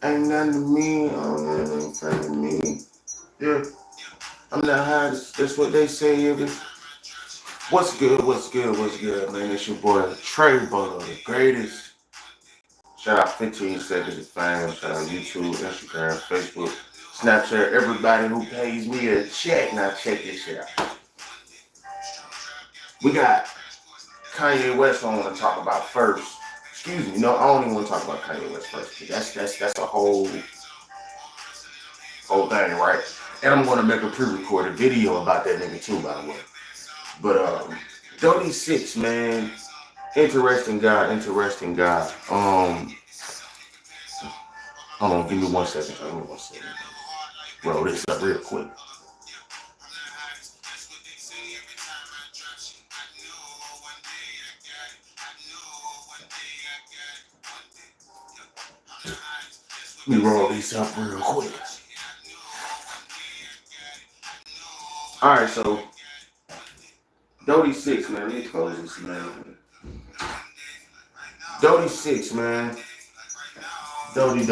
Ain't nothing to me, ain't nothing to me. Yeah, I'm not high. That's what they say. What's good? What's good? What's good, man? It's your boy Trey Bolo, the greatest. Shout out 15 Seconds of Fame. Shout out YouTube, Instagram, Facebook, Snapchat. Everybody who pays me a check. Now check this shit out. We got Kanye West. I want to talk about first. Excuse me. No, I don't even want to talk about Kanye West first. That's a whole thing, right? And I'm gonna make a pre-recorded video about that nigga too, by the way. But DODY6, man, interesting guy. Hold on, give me 1 second. Roll this up real quick. Let me roll these up real quick. All right, so DODY6, man. Let me close this, man. DODY6, man. Dody.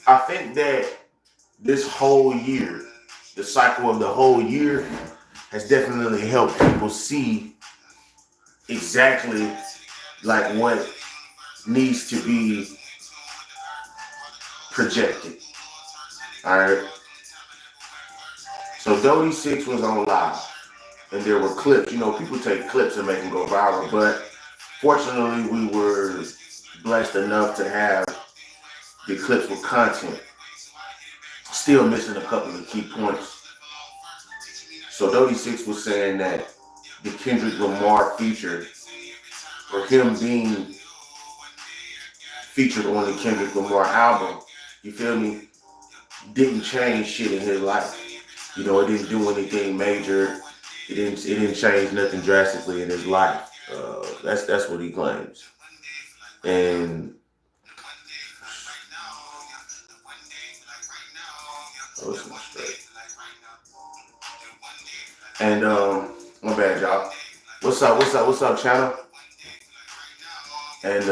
I think that this whole year, the cycle of the whole year, has definitely helped people see exactly like what needs to be projected. All right. So DODY6 was on live, and there were clips. You know, people take clips and make them go viral, but fortunately, we were blessed enough to have the clips with content. Still missing a couple of key points. So DODY6 was saying that the Kendrick Lamar feature, or him being featured on the Kendrick Lamar album, you feel me, didn't change shit in his life. You know, it didn't do anything major. It didn't change nothing drastically in his life. That's what he claims. And it's not straight. And my bad, y'all. What's up, channel? And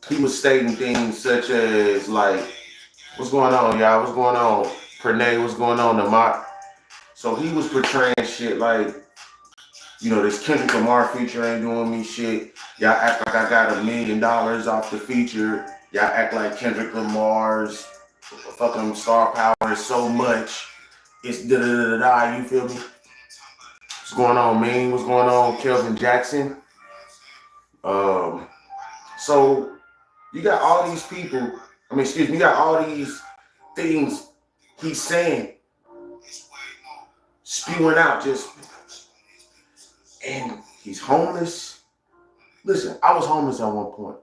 he was stating things such as like, what's going on, y'all? What's going on? Pernay, what's going on, Lamar? So he was portraying shit like, you know, this Kendrick Lamar feature ain't doing me shit. Y'all act like I got $1 million off the feature. Y'all act like Kendrick Lamar's fucking star power is so much. It's da-da-da-da-da, you feel me? What's going on, man? What's going on, Kelvin Jackson? So you got all these people, you got all these things he's saying, spewing out just, and he's homeless. Listen, I was homeless at one point.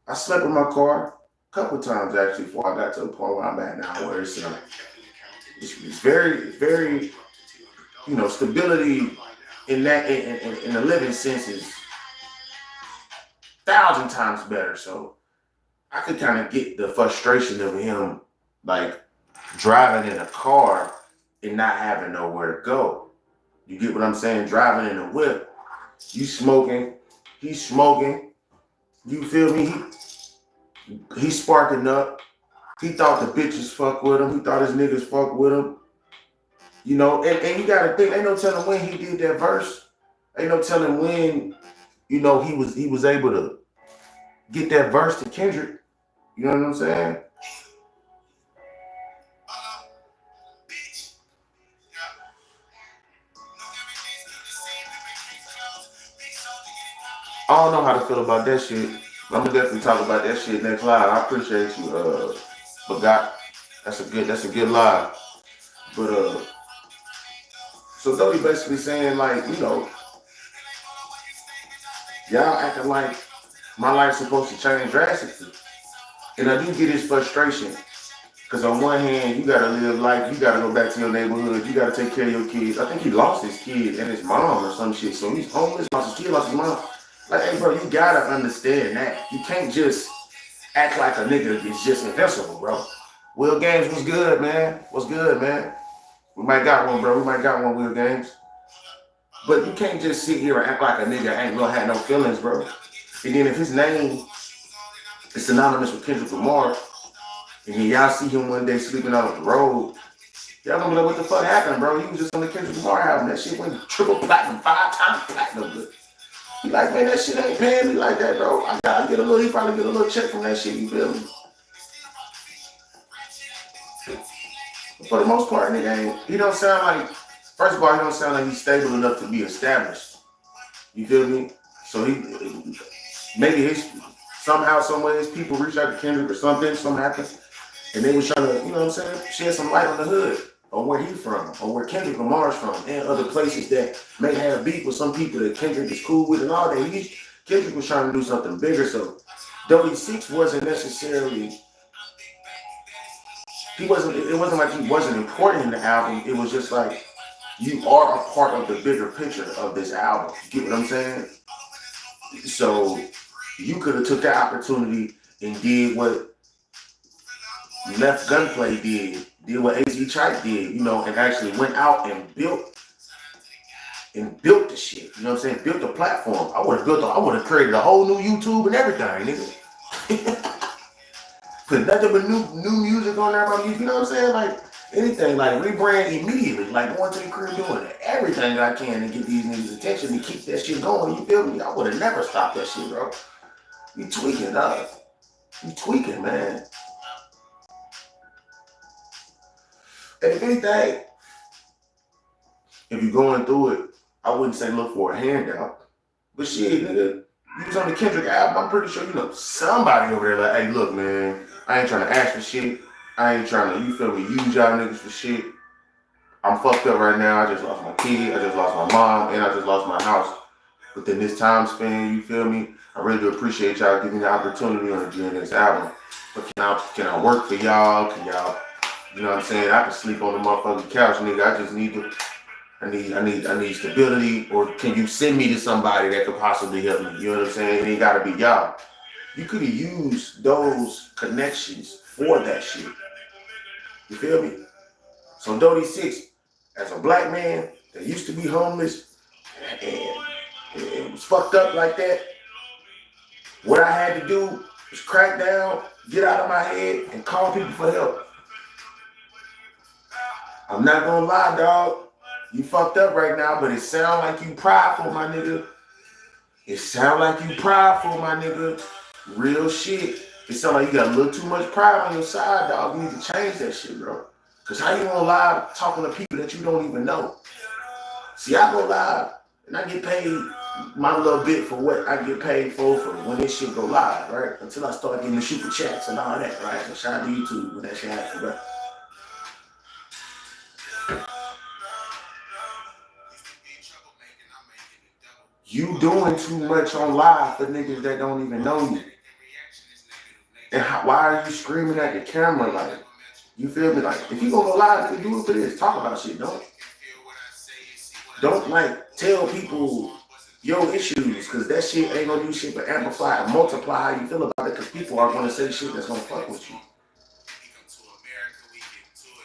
I slept in my car a couple of times actually before I got to the point where I'm at now, where it's very, very, you know, stability in that in the living sense is 1,000 times better. So I could kind of get the frustration of him like driving in a car and not having nowhere to go. You get what I'm saying? Driving in a whip, you smoking, he's smoking. You feel me? He's sparking up. He thought the bitches fuck with him. He thought his niggas fuck with him. You know, and you gotta think, ain't no telling when he did that verse. Ain't no telling when, you know, he was able to get that verse to Kendrick. You know what I'm saying? I don't know how to feel about that shit. I'm gonna definitely talk about that shit next live. I appreciate you, Whaaaaaat. That's a good live. But so Dody basically saying like, you know, y'all acting like my life's supposed to change drastically. And I do get his frustration. Because on one hand, you gotta live life, you gotta go back to your neighborhood, you gotta take care of your kids. I think he lost his kid and his mom or some shit. So he's homeless, lost his kid, lost his mom. Like, hey bro, you gotta understand that. You can't just act like a nigga is just invincible, bro. Will Games was good, man. What's good, man? We might got one, bro. We might got one, Will Games. But you can't just sit here and act like a nigga ain't gonna have no feelings, bro. And then if his name is synonymous with Kendrick Lamar, and then y'all see him one day sleeping out the road, y'all gonna be like, what the fuck happened, bro? He was just on the Kendrick Lamar album. That shit went triple platinum, 5 times platinum. He like, man, that shit ain't paying me like that, bro. I gotta get a little, he probably get a little check from that shit, you feel me? But for the most part, nigga, he don't sound like, first of all, he don't sound like he's stable enough to be established. You feel me? So he, maybe somehow, some way, his people reached out to Kendrick or something happened, and they was trying to, you know what I'm saying, shed some light on the hood, on where he from, on where Kendrick Lamar's from, and other places that may have beef with some people that Kendrick is cool with and all that. Kendrick was trying to do something bigger, so DODY6 wasn't necessarily, it wasn't like he wasn't important in the album. It was just like, you are a part of the bigger picture of this album. You get what I'm saying? So you could have took that opportunity and did what Left Gunplay did what AZ Tribe did, you know, and actually went out and built the shit. You know what I'm saying? Built the platform. I would have created a whole new YouTube and everything, nigga. Put nothing but new music on there, about music, you know what I'm saying? Like anything, like rebrand immediately, like going to the crib doing everything I can to get these niggas' attention and keep that shit going. You feel me? I would have never stopped that shit, bro. You tweaking, dog. You tweaking, man. And if anything, if you're going through it, I wouldn't say look for a handout. But shit, nigga, you was on the Kendrick album, I'm pretty sure you know somebody over there like, hey, look, man, I ain't trying to ask for shit. I ain't trying to, you feel me, use y'all niggas for shit. I'm fucked up right now. I just lost my kid, I just lost my mom, and I just lost my house. Within this time span, you feel me? I really do appreciate y'all giving me the opportunity on the GNX album. But can I work for y'all? Can y'all, you know what I'm saying? I can sleep on the motherfucking couch, nigga. I just need to, I need stability, or can you send me to somebody that could possibly help me? You know what I'm saying? It ain't gotta be y'all. You could have used those connections for that shit. You feel me? So DODY6, as a black man that used to be homeless and it was fucked up like that, what I had to do was crack down, get out of my head, and call people for help. I'm not gonna lie, dog. You fucked up right now, but it sound like you prideful, my nigga. It sound like you prideful, my nigga. Real shit. It sound like you got a little too much pride on your side, dog. You need to change that shit, bro. Cause how you gonna lie talking to people that you don't even know? See, I go live and I get paid my little bit for what I get paid for when this shit go live, right? Until I start getting the super chats and all that, right? So shout out to YouTube when that shit happens, right? You doing too much on live for niggas that don't even know you. And why are you screaming at the camera like, you feel me? Like, if you gonna go live, you do it for this. Talk about shit, don't like tell people your issues, because that shit ain't gonna do shit but amplify and multiply how you feel about it, because people are gonna say shit that's gonna fuck with you.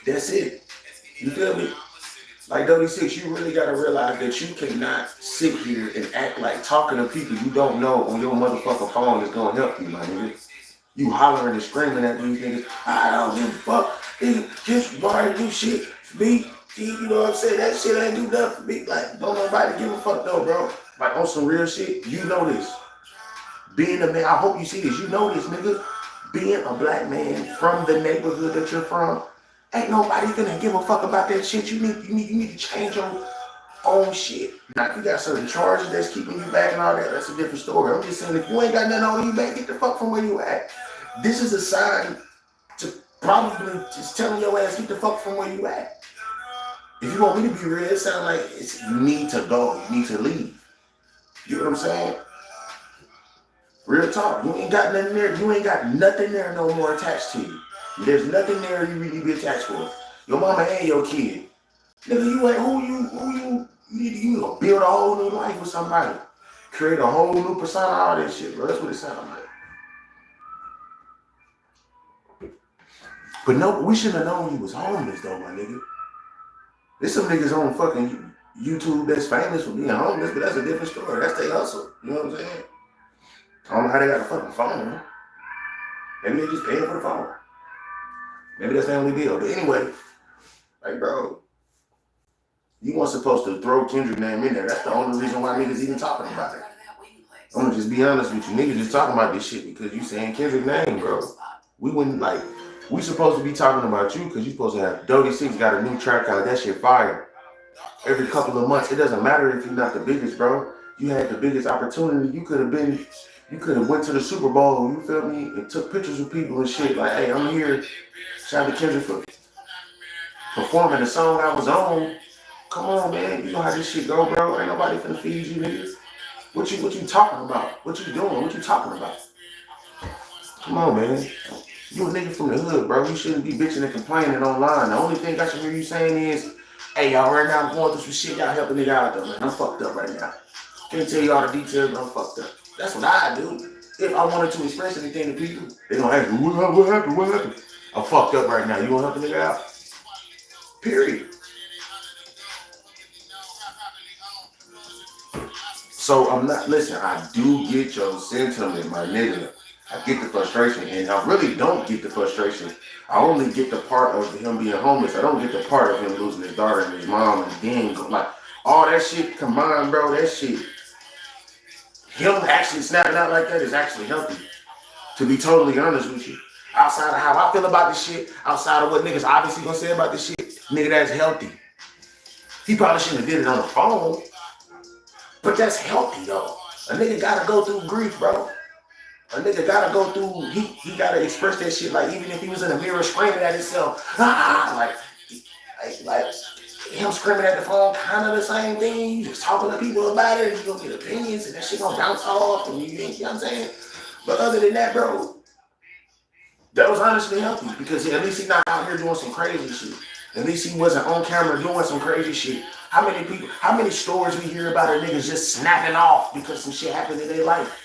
That's it. You feel me? Like DODY6, you really gotta realize that you cannot sit here and act like talking to people you don't know on your motherfucking phone is gonna help you, my nigga. You hollering and screaming at these niggas, I don't give a fuck, nigga, just wanna do shit for me. You know what I'm saying? That shit ain't do nothing for me. Like, don't nobody give a fuck though, bro. Like, on some real shit, you know this. Being a man, I hope you see this, you know this, nigga. Being a black man from the neighborhood that you're from, ain't nobody gonna give a fuck about that shit. You need to change your own shit. Now, if you got certain charges that's keeping you back and all that, that's a different story. I'm just saying, if you ain't got nothing on you, man, get the fuck from where you at. This is a sign to probably just telling your ass, get the fuck from where you at. If you want me to be real, it sounds like you need to go, you need to leave. You know what I'm saying? Real talk. You ain't got nothing there. You ain't got nothing there no more attached to you. There's nothing there you really be attached for. Your mama and your kid. Nigga, you ain't you gonna build a whole new life with somebody. Create a whole new persona, all that shit, bro. That's what it sounds like. But no, we shouldn't have known you was homeless though, my nigga. There's some niggas on fucking YouTube that's famous for being homeless, but that's a different story. That's their hustle. You know what I'm saying? I don't know how they got a fucking phone. Maybe they just paying for the phone. Maybe that's the only deal. But anyway, like, bro, you weren't supposed to throw Kendrick name in there. That's the only reason why niggas even talking about it. I'm gonna just be honest with you. Niggas just talking about this shit because you saying Kendrick name, bro. We wouldn't like, we supposed to be talking about you because you supposed to have DODY6 got a new track out. That shit fire. Every couple of months. It doesn't matter if you're not the biggest, bro. You had the biggest opportunity. You could have went to the Super Bowl, you feel me, and took pictures with people and shit. Like, hey, I'm here. Shout out to Kendrick for performing the song I was on. Come on, man. You know how this shit go, bro. Ain't nobody finna feed you, niggas. What you talking about? What you doing? What you talking about? Come on, man. You a nigga from the hood, bro. You shouldn't be bitching and complaining online. The only thing I should hear you saying is, hey, y'all, right now I'm going through some shit. Y'all helping nigga out though, man. I'm fucked up right now. Can't tell you all the details, but I'm fucked up. That's what I do. If I wanted to express anything to people, they gonna ask me, what happened? What happened? I'm fucked up right now. You gonna help the nigga out? Period. So I'm not, listen, I do get your sentiment, my nigga. I get the frustration, and I really don't get the frustration. I only get the part of him being homeless. I don't get the part of him losing his daughter and his mom and then like all that shit combined, bro. That shit, him actually snapping out like that is actually healthy. To be totally honest with you, outside of how I feel about this shit, outside of what niggas obviously gonna say about this shit, nigga, that's healthy. He probably shouldn't have did it on the phone, but that's healthy though. A nigga gotta go through grief, bro. A nigga gotta go through, he gotta express that shit, like even if he was in the mirror screaming at himself, like him screaming at the phone, kind of the same thing. You just talking to people about it, and you gonna get opinions, and that shit gonna bounce off, and you know what I'm saying? But other than that, bro, that was honestly healthy, because at least he's not out here doing some crazy shit. At least he wasn't on camera doing some crazy shit. How many stories we hear about of niggas just snapping off because some shit happened in their life?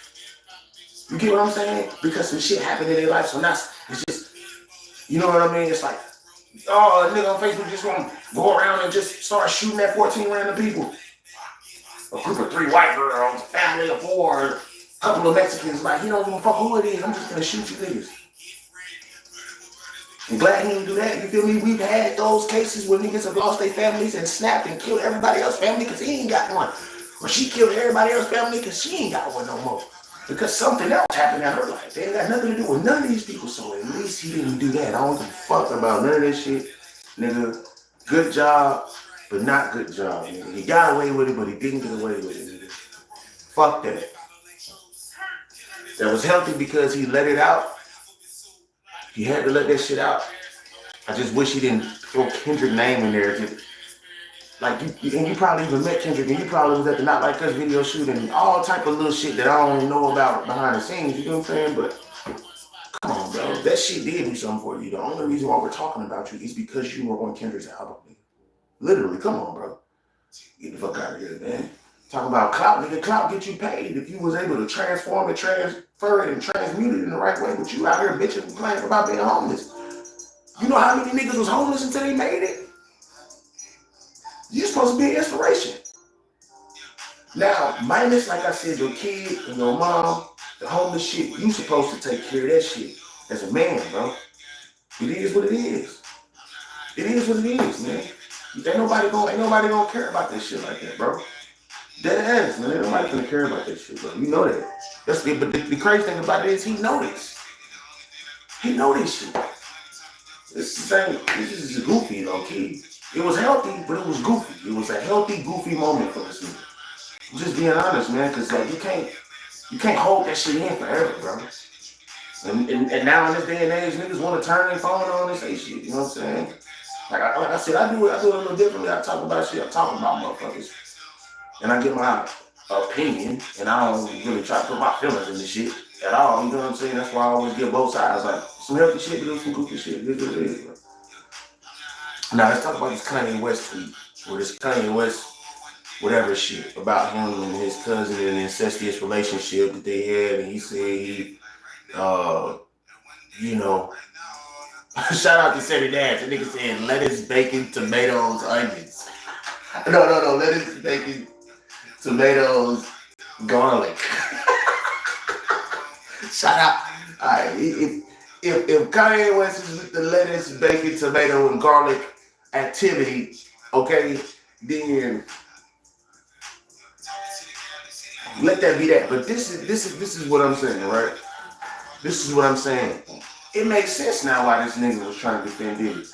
You get what I'm saying? Because some shit happened in their life, so now it's just, you know what I mean? It's like, oh, a nigga on Facebook just gonna go around and just start shooting at 14 random people. A group of 3 white girls, family of 4, a couple of Mexicans, like, he don't give a fuck who it is, I'm just gonna shoot you niggas. I'm glad he didn't do that, you feel me? We've had those cases where niggas have lost their families and snapped and killed everybody else's family because he ain't got one. Or she killed everybody else's family because she ain't got one no more. Because something else happened in her life. They ain't got nothing to do with none of these people. So at least he didn't do that. I don't give a fuck about none of this shit. Nigga, good job, but not good job, nigga. He got away with it, but he didn't get away with it, nigga. Fuck that. That was healthy because he let it out. He had to let that shit out. I just wish he didn't throw Kendrick's name in there. Like, you probably even met Kendrick, and you probably was at the Not Like Us video shoot and all type of little shit that I don't know about behind the scenes, you know what I'm saying? But come on, bro. That shit did do something for you. The only reason why we're talking about you is because you were on Kendrick's album. Literally, come on, bro. Get the fuck out of here, man. Talk about clout, nigga. Clout get you paid if you was able to transform it, transfer it, and transmute it in the right way. But you out here bitching and complaining about being homeless. You know how many niggas was homeless until they made it? You're supposed to be an inspiration. Now, minus, like I said, your kid and your mom, the homeless shit, you supposed to take care of that shit as a man, bro. It is what it is. It is what it is, man. Ain't nobody gonna care about that shit like that, bro. Dead ass, man. Ain't nobody gonna care about that shit, bro. You know that. That's it. But the crazy thing about it is he know this. He know this shit. This is goofy, low key. It was healthy, but it was goofy. It was a healthy, goofy moment for this nigga. Just being honest, man, because like you can't hold that shit in forever, bro. And now in this day and age, niggas want to turn their phone on and say shit. You know what I'm saying? Like I said, I do it a little differently. I talk about shit. I talk about motherfuckers, and I get my opinion, and I don't really try to put my feelings in the shit at all. You know what I'm saying? That's why I always give both sides. Like some healthy shit, but there's some goofy shit. This is what it is, bro. Now let's talk about this Kanye West tweet, or this Kanye West whatever shit about him and his cousin and the incestuous relationship that they had, and he said he, you know, Shout out to Sammy Nash. That nigga saying lettuce, bacon, tomatoes, onions. No. Lettuce, bacon, tomatoes, garlic. Shout out. All right. If Kanye West is with the lettuce, bacon, tomato, and garlic activity, okay, then let that be that. But this is what I'm saying, right? This is what I'm saying. It makes sense now why this nigga was trying to defend Diddy.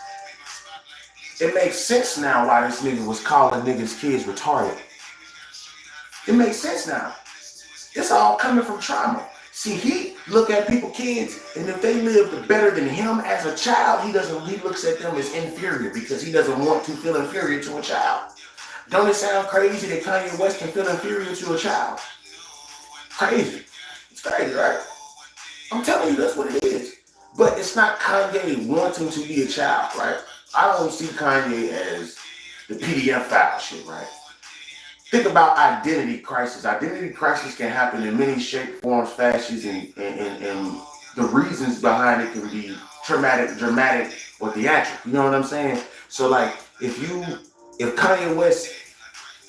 It makes sense now why this nigga was calling niggas kids retarded. It makes sense now. It's all coming from trauma. See, he look at people, kids, and if they lived better than him as a child, he looks at them as inferior because he doesn't want to feel inferior to a child. Don't it sound crazy that Kanye West can feel inferior to a child? Crazy. It's crazy, right? I'm telling you, that's what it is. But it's not Kanye wanting to be a child, right? I don't see Kanye as the PDF file shit, right? Think about identity crisis. Identity crisis can happen in many shapes, forms, fashions, and the reasons behind it can be traumatic, dramatic, or theatrical. You know what I'm saying? So like, if Kanye West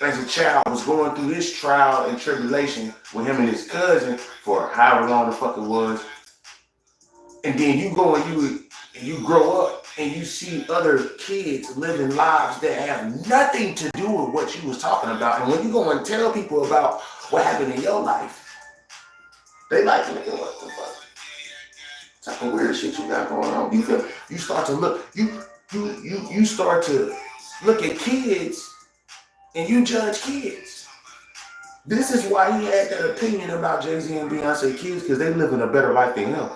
as a child was going through his trial and tribulation with him and his cousin for however long the fuck it was, and then you go and you grow up and you see other kids living lives that have nothing to do with what you was talking about, and when you go and tell people about what happened in your life, they like, nigga, what the fuck? Type of weird shit you got going on. You start to look, you start to look at kids and you judge kids. This is why he had that opinion about Jay-Z and Beyonce kids, because they live in a better life than him.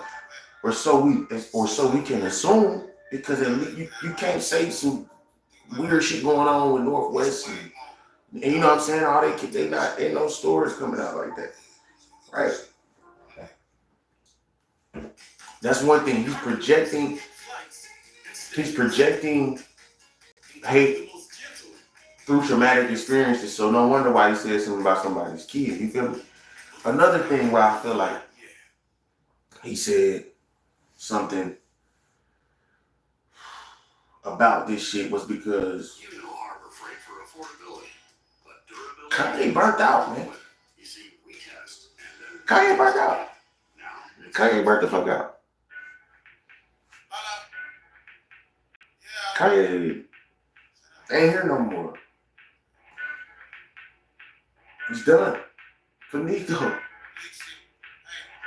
Or so we can assume, because you can't say some weird shit going on with Northwest and you know what I'm saying, all ain't no stories coming out like that. Right? That's one thing. He's projecting hate through traumatic experiences. So no wonder why he said something about somebody's kid. You feel me? Another thing where I feel like he said something about this shit was because Kanye burnt out, man. Kanye burnt out. Kanye burnt the fuck out. Kanye ain't here no more. He's done. Finito.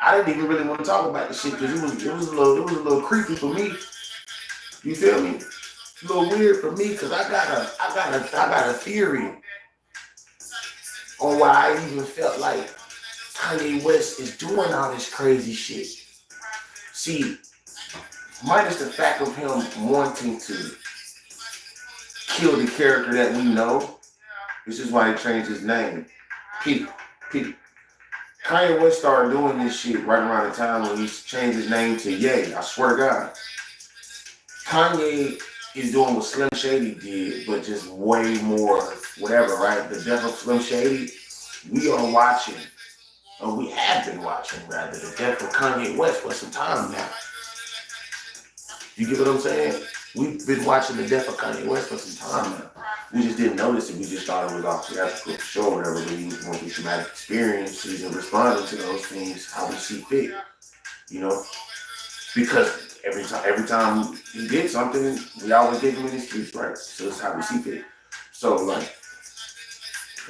I didn't even really want to talk about this shit because it was a little creepy for me. You feel me? A little weird for me because I got a theory on why I even felt like Kanye West is doing all this crazy shit. See, minus the fact of him wanting to kill the character that we know, this is why he changed his name. Pete. Kanye West started doing this shit right around the time when he changed his name to Ye. I swear to God. Kanye is doing what Slim Shady did, but just way more whatever, right? The death of Slim Shady, we are watching, or we have been watching rather, the death of Kanye West for some time now. You get what I'm saying? We've been watching the death of Kanye West for some time now. We just didn't notice it. We just thought it was off theatrical show or whatever, but he was going through traumatic experiences and responding to those things how we see fit, you know? Because every time he did something, we always gave him an excuse, right? So it's how we see fit. So like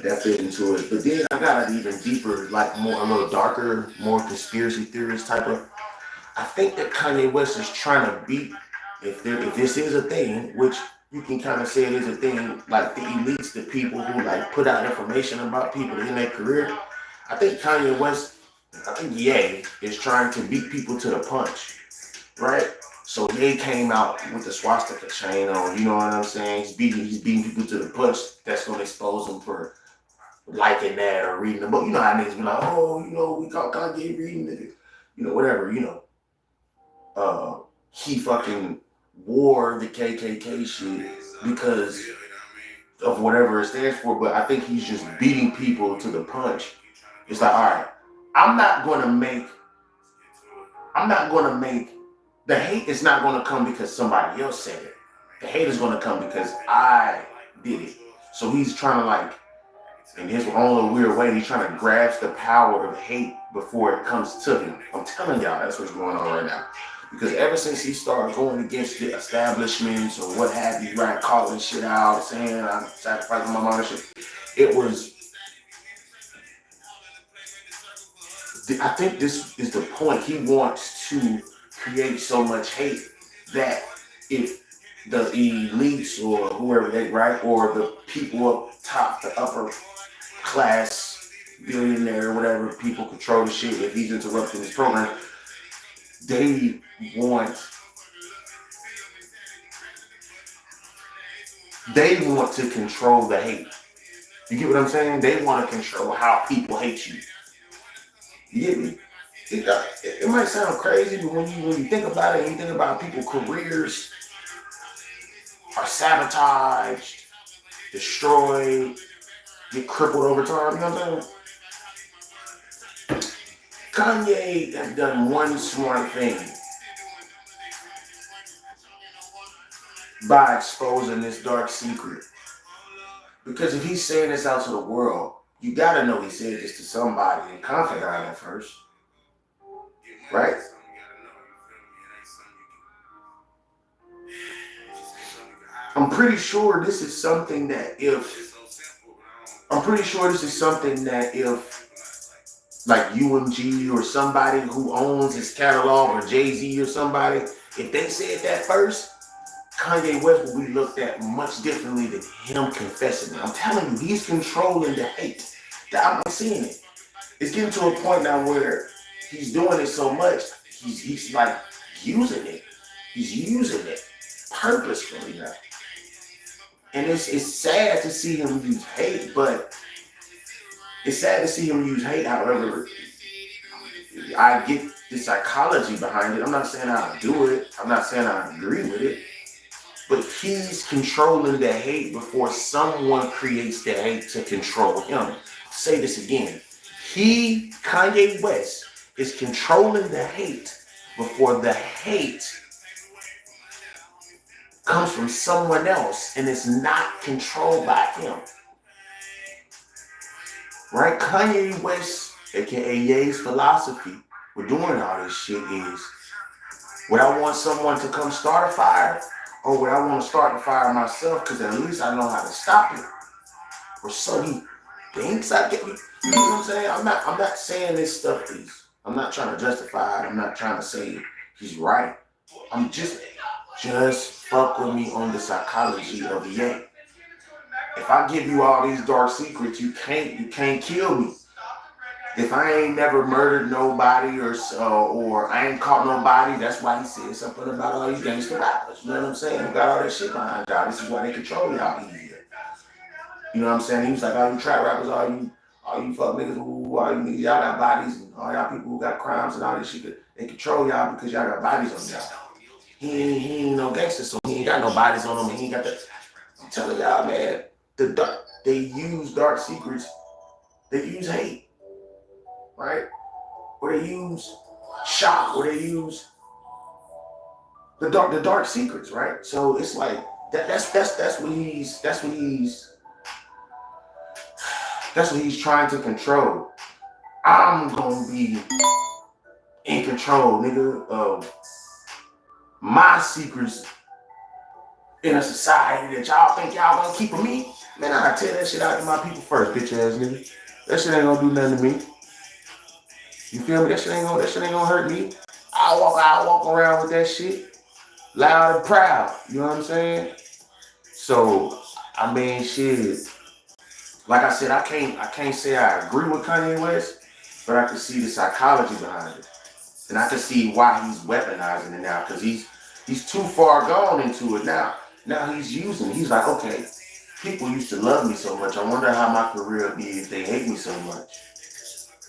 that fit into it. But then I got an even deeper, like a little darker, more conspiracy theorist type of. I think that Kanye West is trying to beat, if this is a thing, which you can kind of say it is a thing, like the elites, the people who like put out information about people in their career. I think Kanye West, Ye is trying to beat people to the punch, right? So Ye came out with the swastika chain on, you know what I'm saying? He's beating people to the punch. That's going to expose him for liking that or reading the book. You know how niggas be like, oh, you know, we caught Kanye reading it, you know, whatever, you know. He fucking wore the KKK shit because of whatever it stands for, but I think he's just beating people to the punch. It's like, all right, I'm not gonna make The hate is not going to come because somebody else said it. The hate is going to come because I did it. So he's trying to like, in his own little weird way, he's trying to grasp the power of hate before it comes to him. I'm telling y'all, that's what's going on right now. Because ever since he started going against the establishments or what have you, right, calling shit out, saying I'm sacrificing my mom and shit, it was, I think this is the point. He wants to create so much hate that if the elites or whoever they, right, or the people up top, the upper class, billionaire, whatever, people control the shit, if he's interrupting his program, they want to control the hate. You get what I'm saying? They want to control how people hate you. You get me? It might sound crazy, but when you think about it, and you think about people's careers are sabotaged, destroyed, get crippled over time, you know what I'm saying? Kanye has done one smart thing by exposing this dark secret. Because if he's saying this out to the world, you gotta know he said this to somebody and confidant at first. Right? I'm pretty sure this is something that if like UMG or somebody who owns his catalog or Jay-Z or somebody, if they said that first, Kanye West will be looked at much differently than him confessing it. I'm telling you, he's controlling the hate. I'm seeing it. It's getting to a point now where he's doing it so much, he's like using it. He's using it purposefully now. And it's sad to see him use hate, but it's sad to see him use hate. However, I get the psychology behind it. I'm not saying I do it. I'm not saying I agree with it. But he's controlling the hate before someone creates the hate to control him. I'll say this again. Kanye West, is controlling the hate before the hate comes from someone else and it's not controlled by him. Right? Kanye West, aka Ye's philosophy with doing all this shit is, would I want someone to come start a fire, or would I want to start the fire myself because at least I know how to stop it? Or so he thinks I get me. You know what I'm saying? I'm not saying this stuff is, I'm not trying to justify it. I'm not trying to say he's right. I'm just fuck with me on the psychology of Ye. If I give you all these dark secrets, you can't kill me. If I ain't never murdered nobody or I ain't caught nobody, that's why he said something about all these gangster rappers. You know what I'm saying? You got all that shit behind y'all. This is why they control y'all easier. You know what I'm saying? He was like, all you trap rappers, all you fuck niggas, all you niggas, y'all got bodies, and all y'all people who got crimes and all this shit, they control y'all because y'all got bodies on y'all. He ain't no gangster, so he ain't got no bodies on him. He ain't got that. I'm telling y'all, man, they use dark secrets. They use hate, right? Or they use shock, or they use the dark secrets, right? So it's like that's what he's trying to control. I'm gonna be in control, nigga, of my secrets in a society that y'all think y'all gonna keep from me. Man, I gotta tell that shit out to my people first, bitch ass nigga. That shit ain't gonna do nothing to me. You feel me? That shit ain't gonna hurt me. I'll walk around with that shit loud and proud. You know what I'm saying? So, I mean, shit. Like I said, I can't say I agree with Kanye West, but I can see the psychology behind it. And I can see why he's weaponizing it now, because he's too far gone into it now. Now he's like, okay, people used to love me so much. I wonder how my career would be if they hate me so much.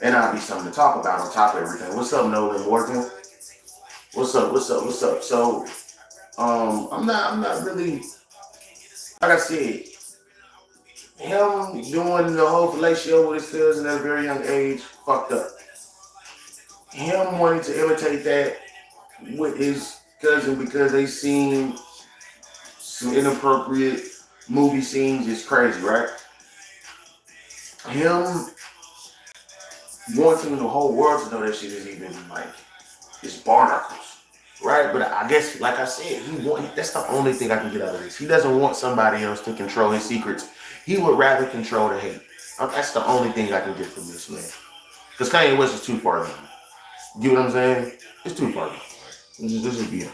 And I'll be something to talk about on top of everything. What's up, Nolan Morgan? What's up? So, I'm not really, like I said, him doing the whole fellatio with his cousin at a very young age, fucked up. Him wanting to imitate that with his because they seen some inappropriate movie scenes is crazy, right? Him wanting the whole world to know that shit is even like it's barnacles, right? But I guess, like I said, that's the only thing I can get out of this. He doesn't want somebody else to control his secrets. He would rather control the hate. That's the only thing I can get from this man. Because Kanye West is too far gone. You know what I'm saying? It's too far gone. This is beyond.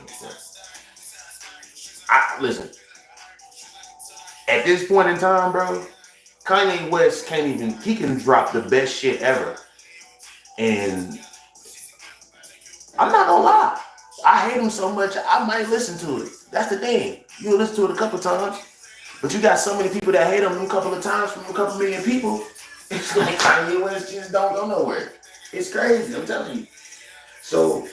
Listen. At this point in time, bro, Kanye West he can drop the best shit ever. And I'm not gonna lie. I hate him so much, I might listen to it. That's the thing. You'll listen to it a couple times. But you got so many people that hate him a couple of times from a couple million people. It's like Kanye West just don't go nowhere. It's crazy, I'm telling you. So,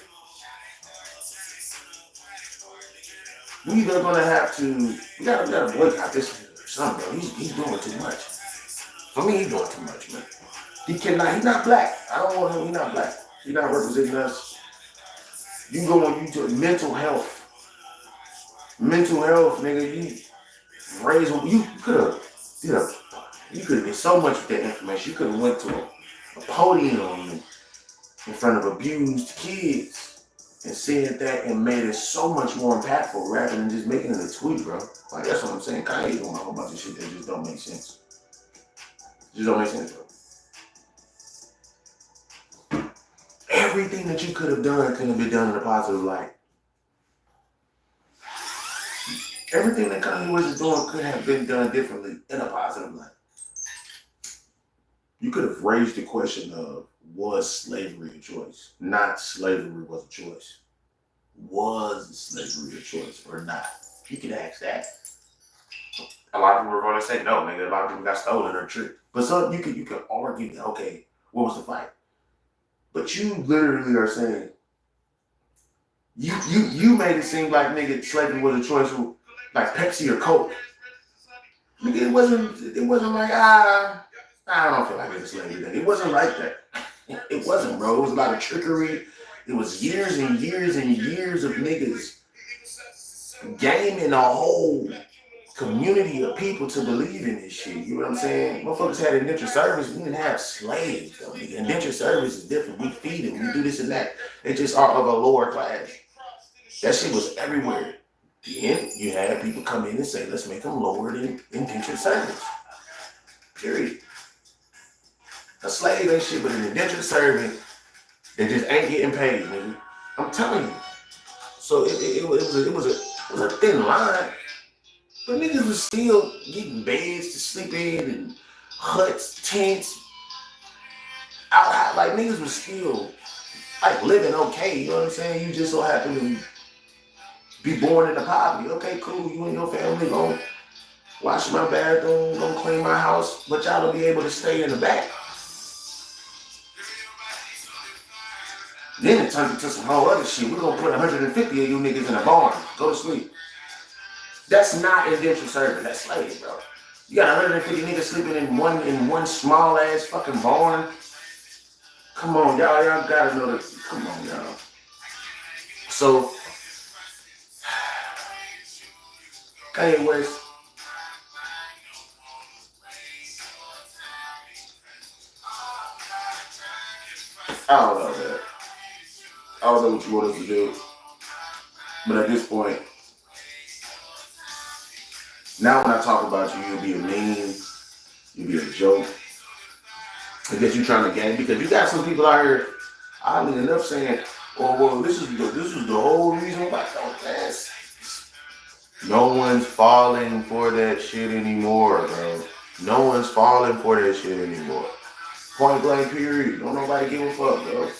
we either gonna have to, we gotta boycott this or something, bro. He's doing too much. For me, he's doing too much, man. He's not black. I don't want him, he's not black. He's not representing us. You go on YouTube, mental health. Mental health, nigga, you could have did so much with that information. You could have went to a podium in front of abused kids and said that and made it so much more impactful rather than just making it a tweet, bro. Like, that's what I'm saying. Kanye doing a whole bunch of shit that just don't make sense. Just don't make sense, bro. Everything that you could have done couldn't be done in a positive light. Everything that Kanye West is doing could have been done differently in a positive light. You could have raised the question of, was slavery a choice? Not slavery was a choice. Was slavery a choice or not? You could ask that. A lot of people are going to say no, nigga. A lot of people got stolen or tricked. But so you could argue, okay, what was the fight? But you literally are saying, you made it seem like, nigga, slavery was a choice, like Pepsi or Coke. Nigga, it wasn't like, I don't feel like it's slavery. It wasn't like that. It wasn't, bro. It was a lot of trickery. It was years and years and years of niggas gaming a whole community of people to believe in this shit. You know what I'm saying? Motherfuckers had indentured service. We didn't have slaves, though. Indentured service is different. We feed it. We do this and that. They just are of a lower class. That shit was everywhere. Then you had people come in and say, let's make them lower than indentured service. Period. A slave ain't shit, but an indentured servant that just ain't getting paid, nigga. I'm telling you. So it was a thin line. But niggas was still getting beds to sleep in and huts, tents, out. Like, niggas was still like living okay, you know what I'm saying? You just so happen to be born into poverty. Okay, cool, you and your family gon' wash my bathroom, gon' clean my house, but y'all don't be able to stay in the back. Then it turned into some whole other shit. We're gonna put 150 of you niggas in a barn. Go to sleep. That's not indentured service. That's slave, bro. You got 150 niggas sleeping in one small ass fucking barn. Come on, y'all gotta know that. Come on, y'all. So, Kanye West. I don't know, man. I don't know what you want us to do. But at this point, now when I talk about you, you'll be a meme, you'll be a joke. I guess you're trying to gang, because you got some people out here, oddly enough, saying, well, this is the whole reason why. No one's falling for that shit anymore, bro. No one's falling for that shit anymore. Point blank, period. Don't nobody give a fuck, bro.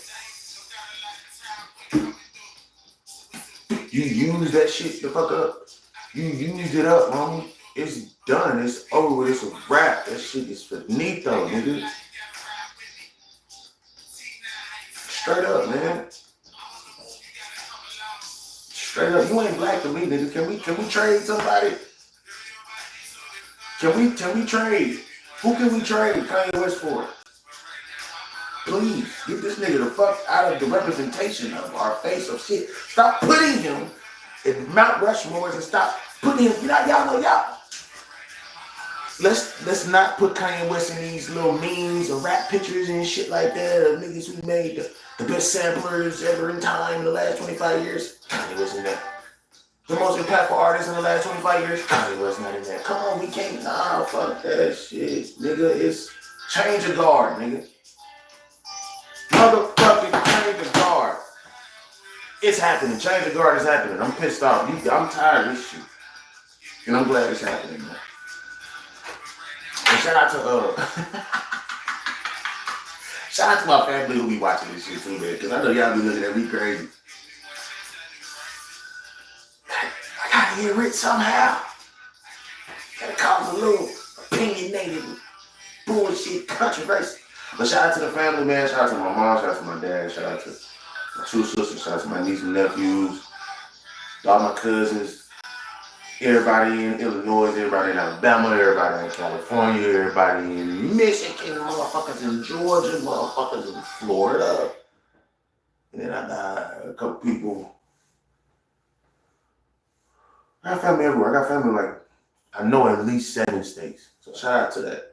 You used that shit the fuck up. You used it up, homie. It's done. It's over with. It's a wrap. That shit is finito, nigga. Straight up, man. Straight up. You ain't black to me, nigga. Can we trade somebody? Can we trade? Who can we trade Kanye West for? Please, get this nigga the fuck out of the representation of our face of shit. Stop putting him and Mount Rushmores and stop putting him. Y'all know y'all. Let's not put Kanye West in these little memes or rap pictures and shit like that of niggas who made the best samplers ever in time in the last 25 years. Kanye West in that. The most impactful artist in the last 25 years. Kanye West not in that. Come on, we can't. Nah, fuck that shit, nigga. It's change the guard, nigga. Motherfucking change the guard. It's happening. Change the guard is happening. I'm pissed off. I'm tired of this shit. And I'm glad it's happening, man. And shout out to my family who be watching this shit too, man. Cause I know y'all be looking at me crazy. I gotta get rich somehow. Gotta cause a little opinionated bullshit controversy. But shout out to the family, man. Shout out to my mom. Shout out to my dad. Shout out to my two sisters. Shout out to my nieces and nephews. All my cousins. Everybody in Illinois, everybody in Alabama, everybody in California, everybody in Michigan, motherfuckers in Georgia, motherfuckers in Florida. And then I got a couple people. I got family everywhere. I got family like, I know at least 7 states. So shout out to that.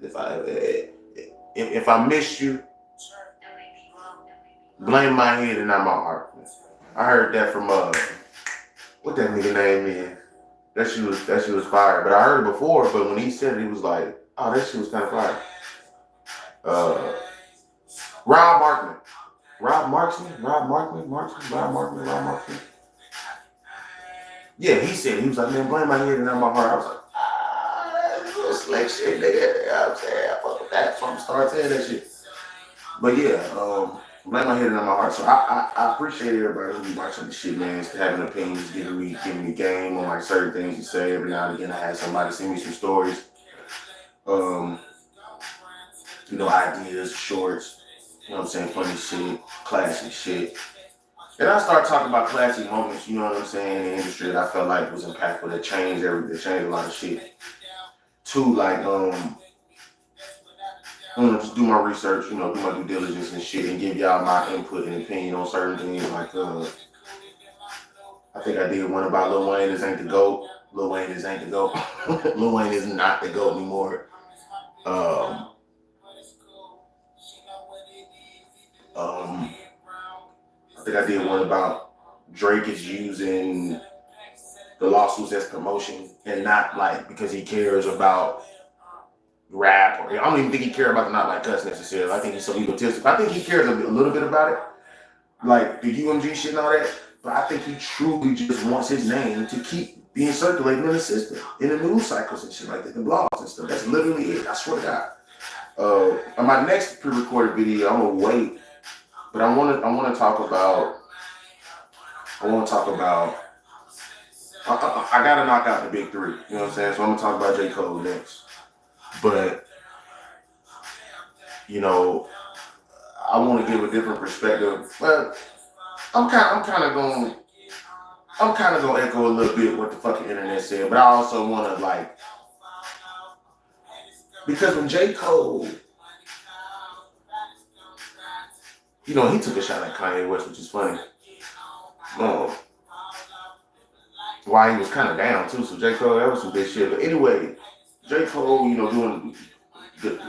If I missed you, blame my head and not my heart. I heard that from, what that nigga name is. That shit was fire. But I heard it before, but when he said it, he was like, oh, that shit was kind of fire. Rob Markman. Yeah, he said, he was like, man, blame my head and not my heart. I was like, that's a little slick shit, nigga. You know what I'm saying? I fuck with that. So I'm start saying that shit. But yeah, blame my head and not my heart. So I appreciate everybody who be watching this shit, man. Having opinions, giving me game on like certain things to say. Every now and again, I had somebody send me some stories. Ideas, shorts, you know what I'm saying, funny shit, classic shit. And I started talking about classic moments, you know what I'm saying, in the industry that I felt like was impactful, that changed a lot of shit. Too, like, just do my research, do my due diligence and shit, and give y'all my input and opinion on certain things. Like, I think I did one about Lil Wayne is ain't the GOAT. Lil Wayne is ain't the GOAT. Lil Wayne is not the GOAT anymore. I think I did one about Drake is using the lawsuits as promotion and not like because he cares about rap, or I don't even think he cares about the not like us necessarily. I think he's so egotistic. I think he cares a little bit about it, like the UMG shit and all that. But I think he truly just wants his name to keep being circulating in the system, in the news cycles and shit like that, the blogs and stuff. That's literally it. I swear to God. On my next pre-recorded video, I'm gonna wait, but I want to talk about. I gotta knock out the big 3. You know what I'm saying? So I'm gonna talk about J. Cole next. But I want to give a different perspective. But I'm kind of gonna echo a little bit what the fucking internet said. But I also want to because when J. Cole, he took a shot at Kanye West, which is funny. Why he was kind of down too. So J. Cole, that was some big shit. But anyway, J. Cole,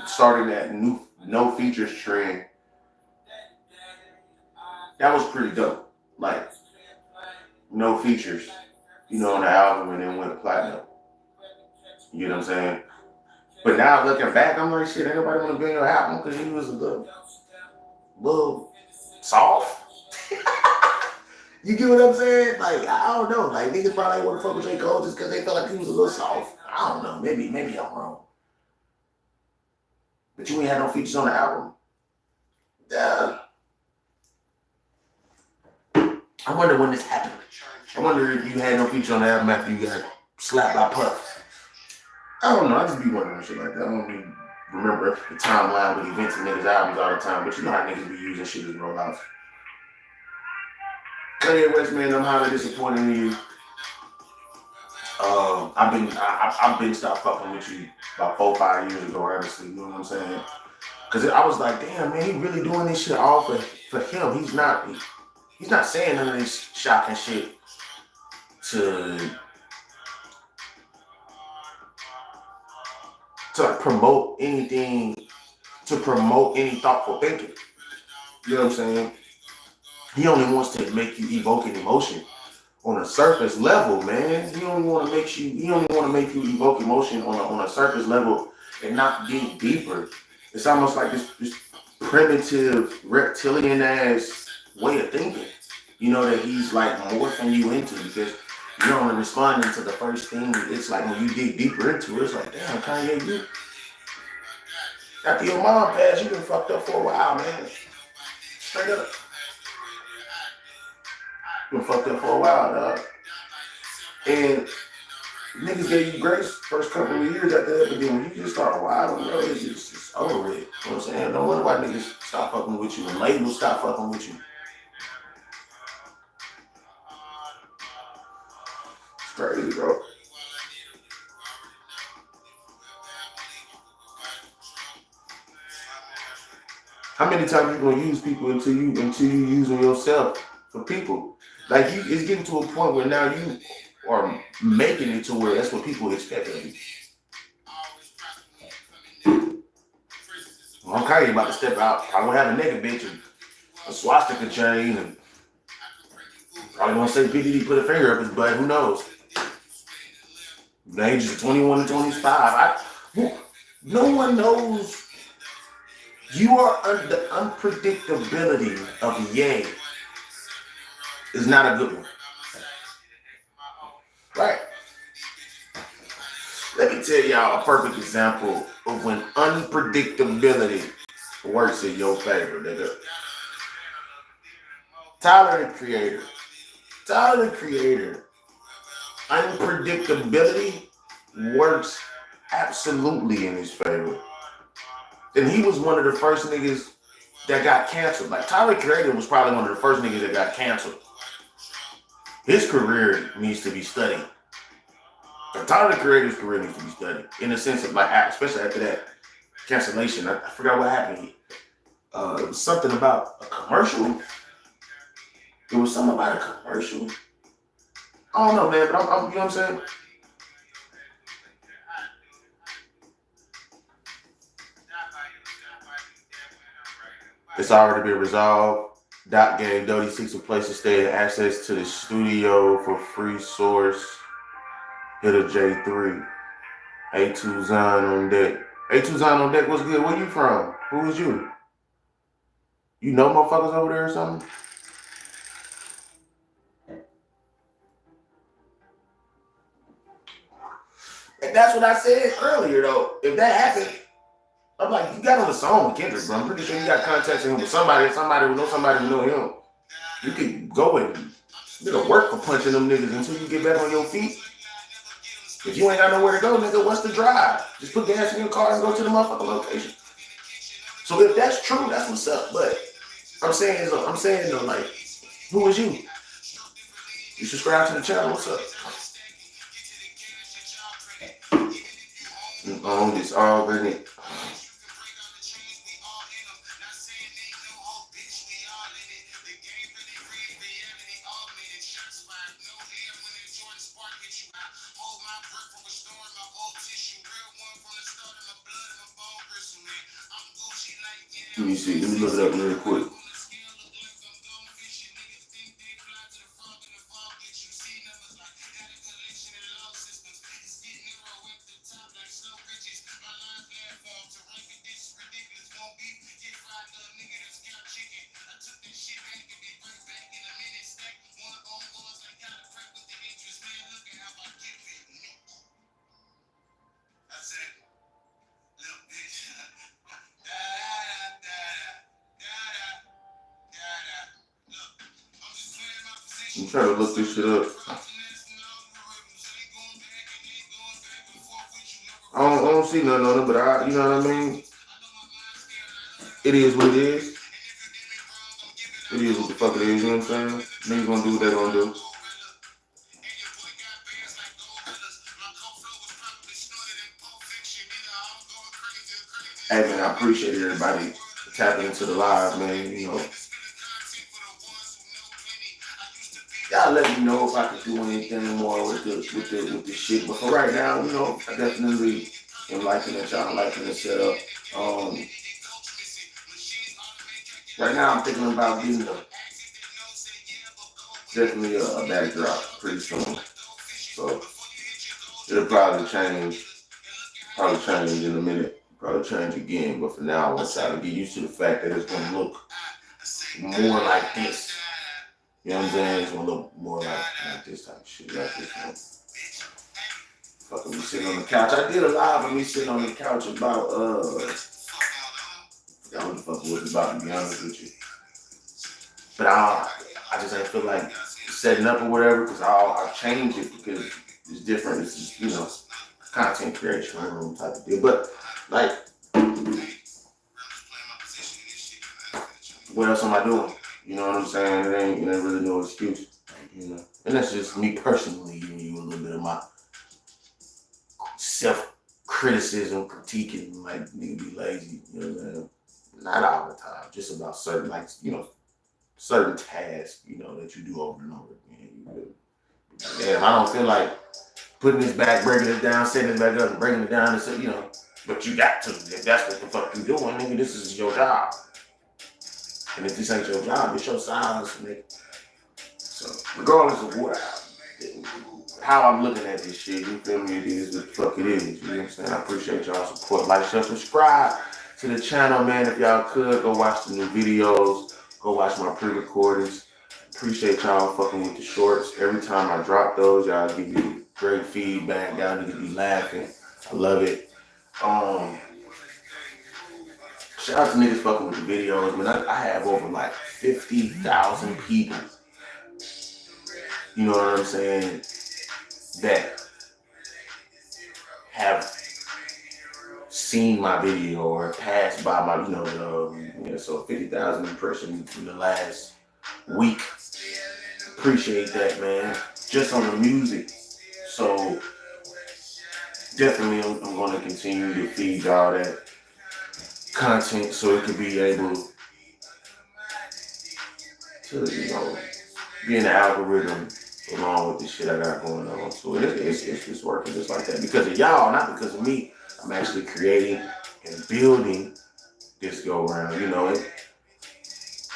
starting that no features trend. That was pretty dope. Like, no features, on the album, and then went platinum. You know what I'm saying? But now looking back, I'm like, shit, ain't nobody want to be on your album because he was a little soft. You get what I'm saying? Like, I don't know. Like, niggas probably want to fuck with J. Cole just because they felt like he was a little soft. I don't know. Maybe I'm wrong. But you ain't had no features on the album. I wonder when this happened. I wonder if you had no feature on the album after you got slapped by Puff. I don't know. I just be wondering shit like that. I don't remember the timeline with events and niggas' albums all the time. But you know how niggas be using shit as rollouts. Kanye West, man, I'm highly disappointed in you. I've been stopped fucking with you about 4 or 5 years ago, honestly. You know what I'm saying? Because I was like, damn, man, he really doing this shit all for him. He's not saying none of this shocking shit to like promote anything, to promote any thoughtful thinking. You know what I'm saying? He only wants to make you evoke an emotion on a surface level, man. He only want to make you evoke emotion on a surface level and not dig deeper. It's almost like this primitive reptilian ass way of thinking, you know, that he's like morphing you into, because you're only responding to the first thing. It's like when you dig deeper into it, it's like, damn, Kanye, you after your mom passed, you been fucked up for a while, man. Straight up. You been fucked up for a while, dog. And niggas gave you grace first couple of years after that, but then when you just start wilding, bro, it's just over with. You know what I'm saying? Don't wonder why niggas stop fucking with you and labels stop fucking with you. It's crazy, bro. How many times you gonna use people until you use them yourself for people? Like, it's getting to a point where now you are making it to where that's what people expect of you. Well, I'm kind of about to step out. I don't have a nigga bitch and a swastika chain, and probably gonna say PDD put a finger up his butt. Who knows? The ages of 21 to 25. No one knows. You are the unpredictability of Ye is not a good one. Right. Let me tell y'all a perfect example of when unpredictability works in your favor, nigga. Tyler the Creator. Unpredictability works absolutely in his favor. And he was one of the first niggas that got canceled. Like, Tyler the Creator was probably one of the first niggas that got canceled. His career needs to be studied. Tyler the Creator's career needs to be studied, in the sense of, like, especially after that cancellation. I forgot what happened. It was something about a commercial. It was something about a commercial. I don't know, man, but I'm you know what I'm saying? It's already been resolved. Doc gave DODY6 a place to stay and access to the studio for free source. Hit a J3. A2 Zon on deck. A2 Zon on deck, what's good? Where you from? Who is you? You know motherfuckers over there or something? And that's what I said earlier, though. If that happened, I'm like, you got on the song with Kendrick, bro. I'm pretty sure you got contacts with him with somebody who know him. You could go and you gotta work for punching them niggas until you get back on your feet. If you ain't got nowhere to go, nigga, what's the drive? Just put gas in your car and go to the motherfucking location. So if that's true, that's what's up. But I'm saying though, like, who is you? You subscribe to the channel, what's up? You own this already. Let me see. Let me look it up real quick. I'm trying to look this shit up. I don't see nothing on it, but you know what I mean? It is what it is. It is what the fuck it is, you know what I'm saying? Niggas gonna do what they gonna do. Hey man, I appreciate everybody tapping into the live, man, you know. Y'all y'all let me know if I can do anything more with the shit. But for right now, you know, I definitely am liking it. Y'all liking the setup. Right now I'm thinking about getting definitely a backdrop pretty soon. So it'll probably change in a minute. Probably change again. But for now I want y'all to get used to the fact that it's gonna look more like this. You know what I'm saying? It's gonna look more like this type of shit. Like this one. Fucking me sitting on the couch. I did a live of me sitting on the couch about I forgot what the fuck it was about, to be honest with you. But I just ain't feel like setting up or whatever, because I'll change it because it's different. It's just, you know, content creation room type of deal. But like, what else am I doing? You know what I'm saying? It ain't really no excuse. You know, and that's just me personally giving you a little bit of my self-criticism, critiquing, like, nigga be lazy. You know what I'm saying? Not all the time, just about certain, like, you know, certain tasks, you know, that you do over and over again. Damn, I don't feel like putting this back, breaking it down, setting it back up, and breaking it down, and say, you know, but you got to. If that's what the fuck you doing, nigga, this is your job. And if this ain't your job, it's your silence, nigga. So, regardless of how I'm looking at this shit, you feel me? It is what the fuck it is. You know what I'm saying? I appreciate y'all's support. Like, share, subscribe to the channel, man. If y'all could, go watch the new videos. Go watch my pre-recordings. Appreciate y'all fucking with the shorts. Every time I drop those, y'all give me great feedback. Y'all niggas be laughing. I love it. Shout out to niggas fucking with the videos. Man, I have over like 50,000 people. You know what I'm saying? That have seen my video or passed by my, you know, so 50,000 impressions in the last week. Appreciate that, man. Just on the music. So definitely I'm going to continue to feed y'all that content so it could be able to, you know, be in the algorithm along with the shit I got going on. So it's just working just like that. Because of y'all, not because of me. I'm actually creating and building this go around. You know,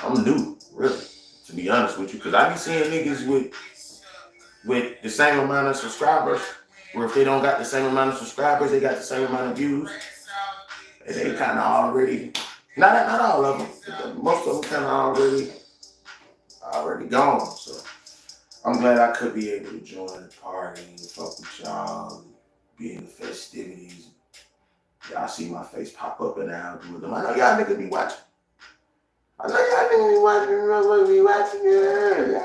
I'm new, really, to be honest with you. Because I be seeing niggas with the same amount of subscribers, where if they don't got the same amount of subscribers, they got the same amount of views. And they kind of already, not all of them, but most of them kind of already gone. So I'm glad I could be able to join the party and fuck with y'all, be in the festivities. Y'all see my face pop up in the algorithm. I know y'all niggas be watching. Y'all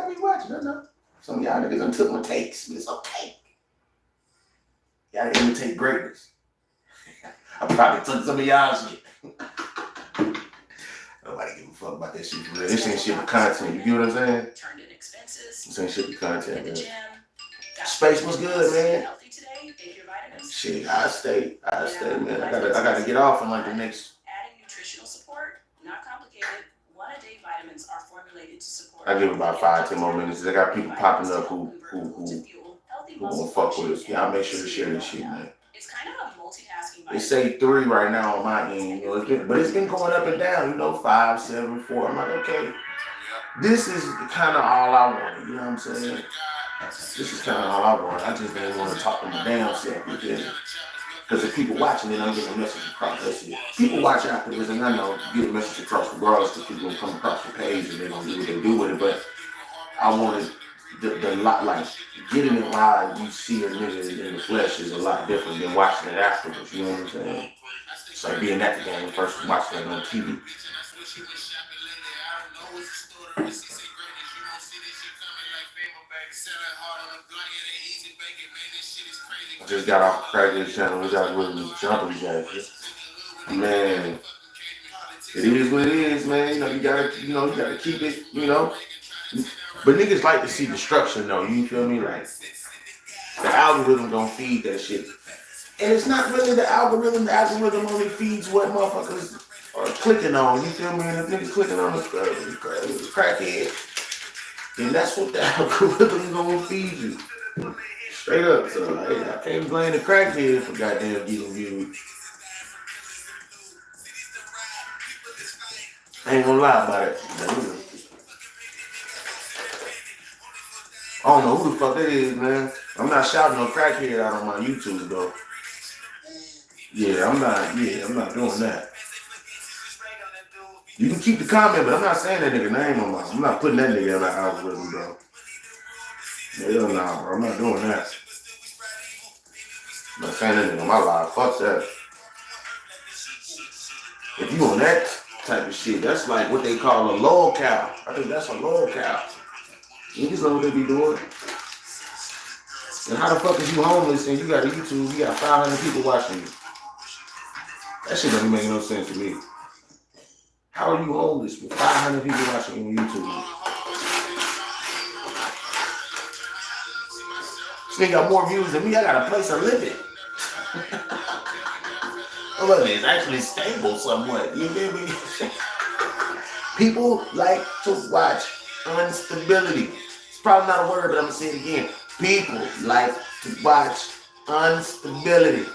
be watching. I know. Some of y'all niggas done took my takes, but it's okay. Y'all imitate greatness. I probably took some of y'all's shit. Nobody give a fuck about that shit for real. This ain't shit for content. You get what I'm saying? This ain't shit for content, man. Space was good, man. Shit, I stay, man. I gotta get off in like the next. Adding nutritional support, not complicated. One-a-day vitamins are formulated to support. I give about 5-10 more minutes. I got people popping up who won't fuck with us. Y'all make sure to share this shit, man. It's kind of a multitasking vitamin. They say 3 right now on my end, you know, but it's been going up and down, you know, 5, 7, 4. I'm like, okay, this is kind of all I wanted, you know what I'm saying? This is kind of all I wanted. I just didn't want to talk to my damn self, because if people watching it, I'm getting a message across. That's it. People watch afterwards, and I know you get a message across regardless, because people will come across the page and they're going to do what they do with it, but I wanted the lot, like, getting it live, you see a nigga in the flesh is a lot different than watching it afterwards, you know what I'm saying? It's like being at the game versus watching it on TV. I just got off the Crackhead channel, which I was really jumping jacks. Man, it is what it is, man. You gotta keep it, you know. But niggas like to see destruction though, you feel me? Like, the algorithm don't feed that shit. And it's not really the algorithm only feeds what motherfuckers are clicking on, you feel me? And if niggas clicking on the crackhead, then that's what the algorithm gonna feed you. Straight up, so I can't blame the crackhead for goddamn getting views. I ain't gonna lie about it. I don't know who the fuck that is, man. I'm not shouting no crackhead out on my YouTube though. Yeah, I'm not doing that. You can keep the comment, but I'm not saying that nigga name on my. I'm not putting that nigga in my algorithm, bro. Hell no, bro. I'm not doing that. I'm not saying that nigga on my live. Fuck that. If you on that type of shit, that's like what they call a low cow. I think that's a low cow. Niggas know what they be doing. And how the fuck is you homeless and you got a YouTube, you got 500 people watching you? That shit doesn't make no sense to me. How are you homeless with 500 people watching you on YouTube? This nigga got more views than me. I got a place to live in. Look, it's actually stable somewhat. You feel me? People like to watch instability. It's probably not a word, but I'm gonna say it again. People like to watch instability.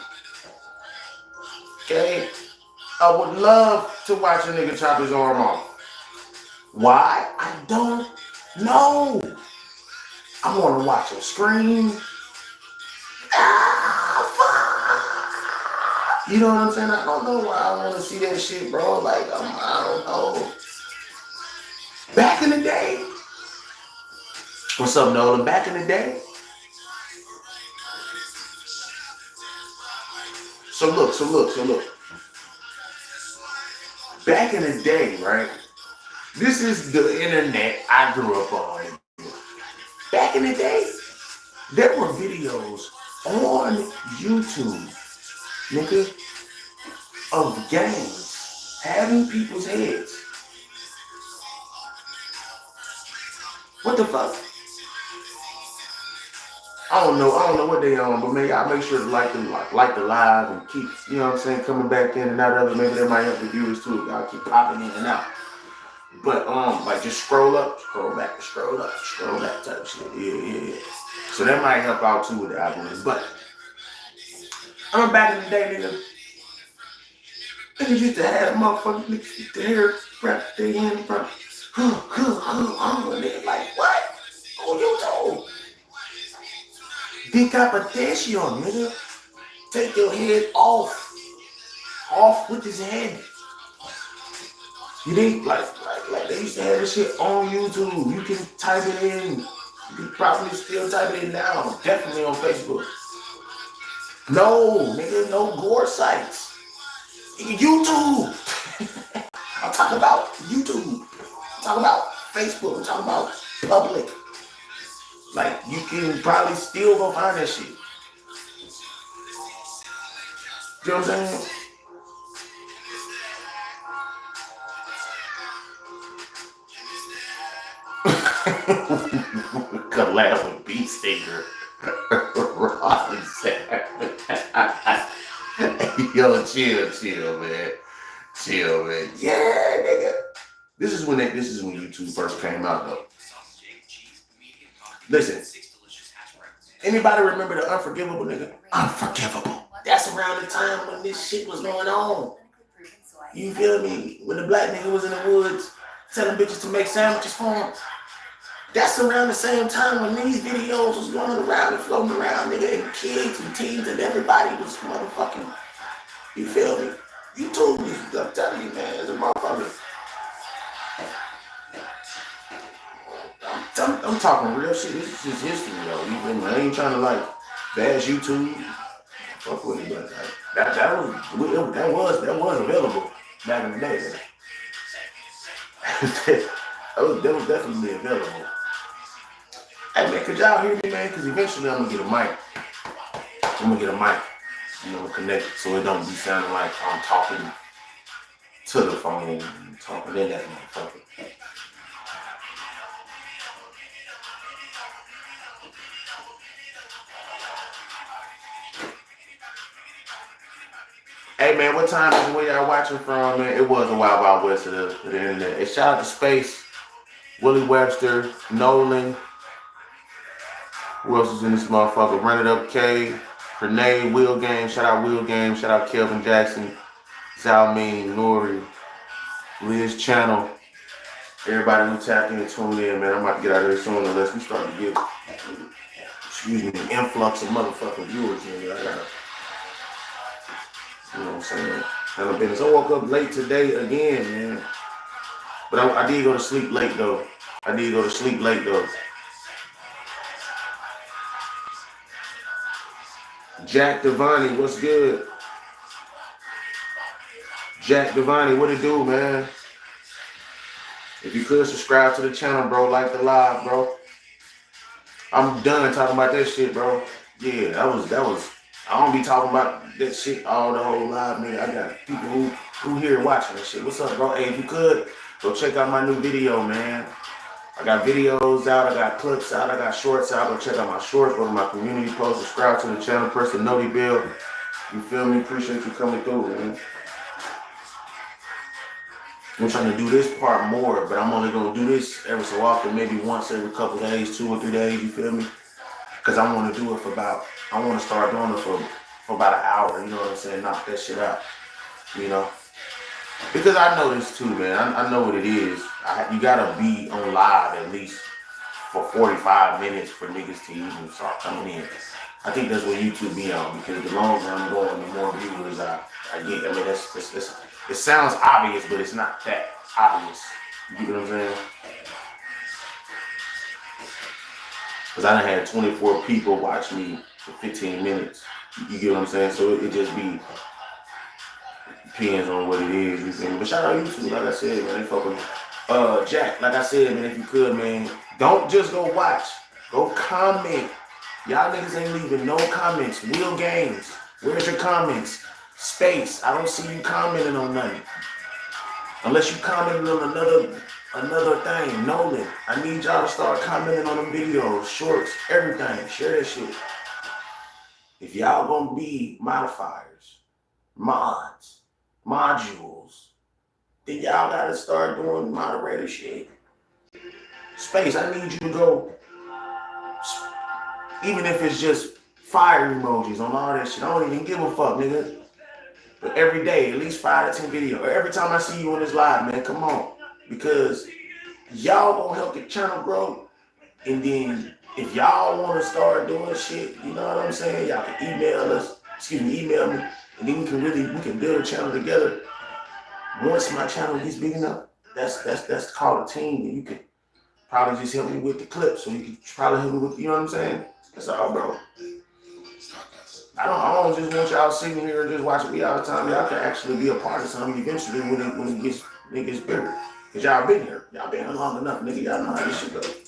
Okay? I would love to watch a nigga chop his arm off. Why? I don't know. I want to watch him scream. Ah, fuck. You know what I'm saying? I don't know why I want to see that shit, bro. Like, I don't know. Back in the day. What's up, Nolan? Back in the day. So look. Back in the day, right? This is the internet I grew up on. Back in the day, there were videos on YouTube, nigga, of gangs having people's heads. What the fuck? I don't know what they on, but maybe I'll make sure to like the live and keep, you know what I'm saying, coming back in and out of it. Maybe that might help the viewers too. I'll keep popping in and out. But like just scroll up, scroll back, scroll up, scroll back type shit. Yeah. So that might help out too with the algorithm. But I'm back in the day, nigga. Niggas used to have motherfuckers with the hair wrapped their hand in front. And they're like, what? On YouTube. Decapitation, nigga. Take your head off. Off with his head. You think like they used to have this shit on YouTube. You can type it in. You can probably still type it in now. Definitely on Facebook. No, nigga, no gore sites. YouTube. I'm talking about YouTube. I'm talking about Facebook. I'm talking about public. Like, you can probably still go find that shit. You know what I'm saying? Collab with Beat Stinger. Yo, chill, man. Chill, man. Yeah, nigga. This is when YouTube first came out, though. Listen. Anybody remember the Unforgivable, nigga? Unforgivable. That's around the time when this shit was going on. You feel me? When the black nigga was in the woods telling bitches to make sandwiches for him. That's around the same time when these videos was running around and floating around, nigga, and kids and teens and everybody was motherfucking, you feel me? YouTube is, I'm telling you, man, as a motherfucker. I'm talking real shit. This is just history, though. You feel me? I ain't trying to like bash YouTube. Fuck with it, but that was available back in the day. that was definitely available. Hey man, could y'all hear me, man? Because eventually I'm gonna get a mic. You know, connected so it don't be sounding like I'm talking to the phone, talking in that motherfucker. Hey man, what time is it where y'all watching from, man? It was a Wild Wild West of the internet. Hey, shout out to Space. Willie Webster, Nolan. Who else is in this motherfucker? Run It Up K, Renee, Will Game. Shout out Will Game. Shout out Kelvin Jackson, Zalmeen, Nori, Liz Channel. Everybody who tapped in and tuned in, man. I'm about to get out of here soon unless we start to get, excuse me, an influx of motherfucking viewers. Man. I gotta, you know what I'm saying? Handle business. I woke up late today again, man. But I did go to sleep late though. Jack Devani, what's good? Jack Devani, what it do, man? If you could subscribe to the channel, bro, like the live, bro. I'm done talking about that shit, bro. Yeah, that was. I don't be talking about that shit all the whole live, man. I got people who here watching that shit. What's up, bro? Hey, if you could, go check out my new video, man. I got videos out, I got clips out, I got shorts out. Go check out my shorts, go to my community post, subscribe to the channel, press the noti bell. You feel me? Appreciate you coming through, man. I'm trying to do this part more, but I'm only gonna do this every so often, maybe once every couple days, 2 or 3 days, you feel me? Because I want to do it for about, I want to start doing it for about an hour, you know what I'm saying? Knock that shit out, you know? Because I know this too, man. I know what it is. You gotta be on live at least for 45 minutes for niggas to even start coming in. I think that's what YouTube be on, because the longer I'm going, the more viewers I get. I mean, it sounds obvious, but it's not that obvious. You get what I'm saying? Because I done had 24 people watch me for 15 minutes. You get what I'm saying? So it just be, depends on what it is, you feel me? But shout out YouTube, like I said, man, they fuck with me. Jack, like I said, man, if you could, man, don't just go watch. Go comment. Y'all niggas ain't leaving no comments. Will Games, where's your comments? Space, I don't see you commenting on nothing. Unless you commenting on another thing. Nolan, I need y'all to start commenting on them videos, shorts, everything. Share that shit. If y'all gonna be modifiers, mods, modules, then y'all gotta start doing moderator shit. Space, I need you to go, even if it's just fire emojis on all that shit. I don't even give a fuck, nigga. But every day, at least 5 to 10 videos. Or every time I see you on this live, man, come on. Because y'all gonna help the channel grow. And then if y'all wanna start doing shit, you know what I'm saying? Y'all can email us, email me. And then we can build a channel together. Once my channel gets big enough, that's called a team. And you can probably just help me with the clips. So you can probably help me with, you know what I'm saying? That's all, bro. I don't just want y'all sitting here and just watching me all the time. Y'all can actually be a part of something eventually when it gets bigger. Cause y'all been here. Y'all been here long enough, nigga. Y'all know how this shit goes.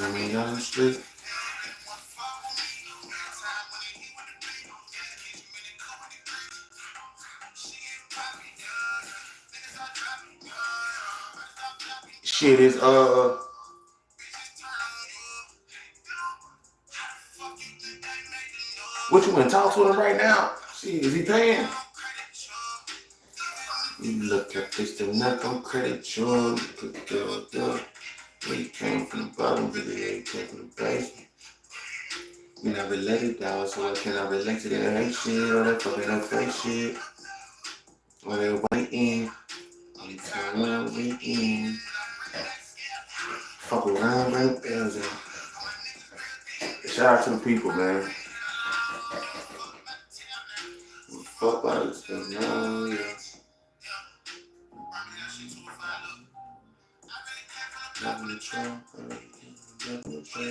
I mean, y'all straight. Shit is what you gonna talk to him right now? Shit, is he paying? You look at this, the neck on credit, you we came from the bottom, but it came from the basement. You never let it down, so I cannot relate to that hate shit or that fucking no fake shit. Or they waiting, you turn around, waiting. Fuck around, bring bells in. Shout out to the people, man. Fuck all this stuff, no, yeah. Nothing to try, nothing to try.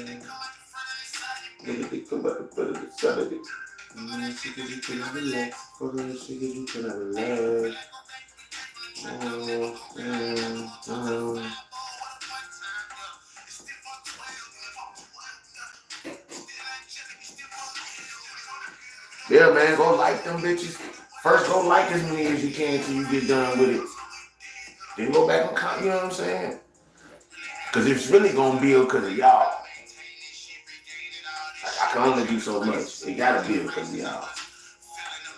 Nigga, come back and put it inside of it. She could you put on the left. Fuck her, she could you put on the left. Yeah, man, go like them bitches. First, go like as many as you can till you get done with it. Then go back and comment, you know what I'm saying? Cause it's really gonna build because of y'all. Like, I can only do so much. It gotta build because of y'all.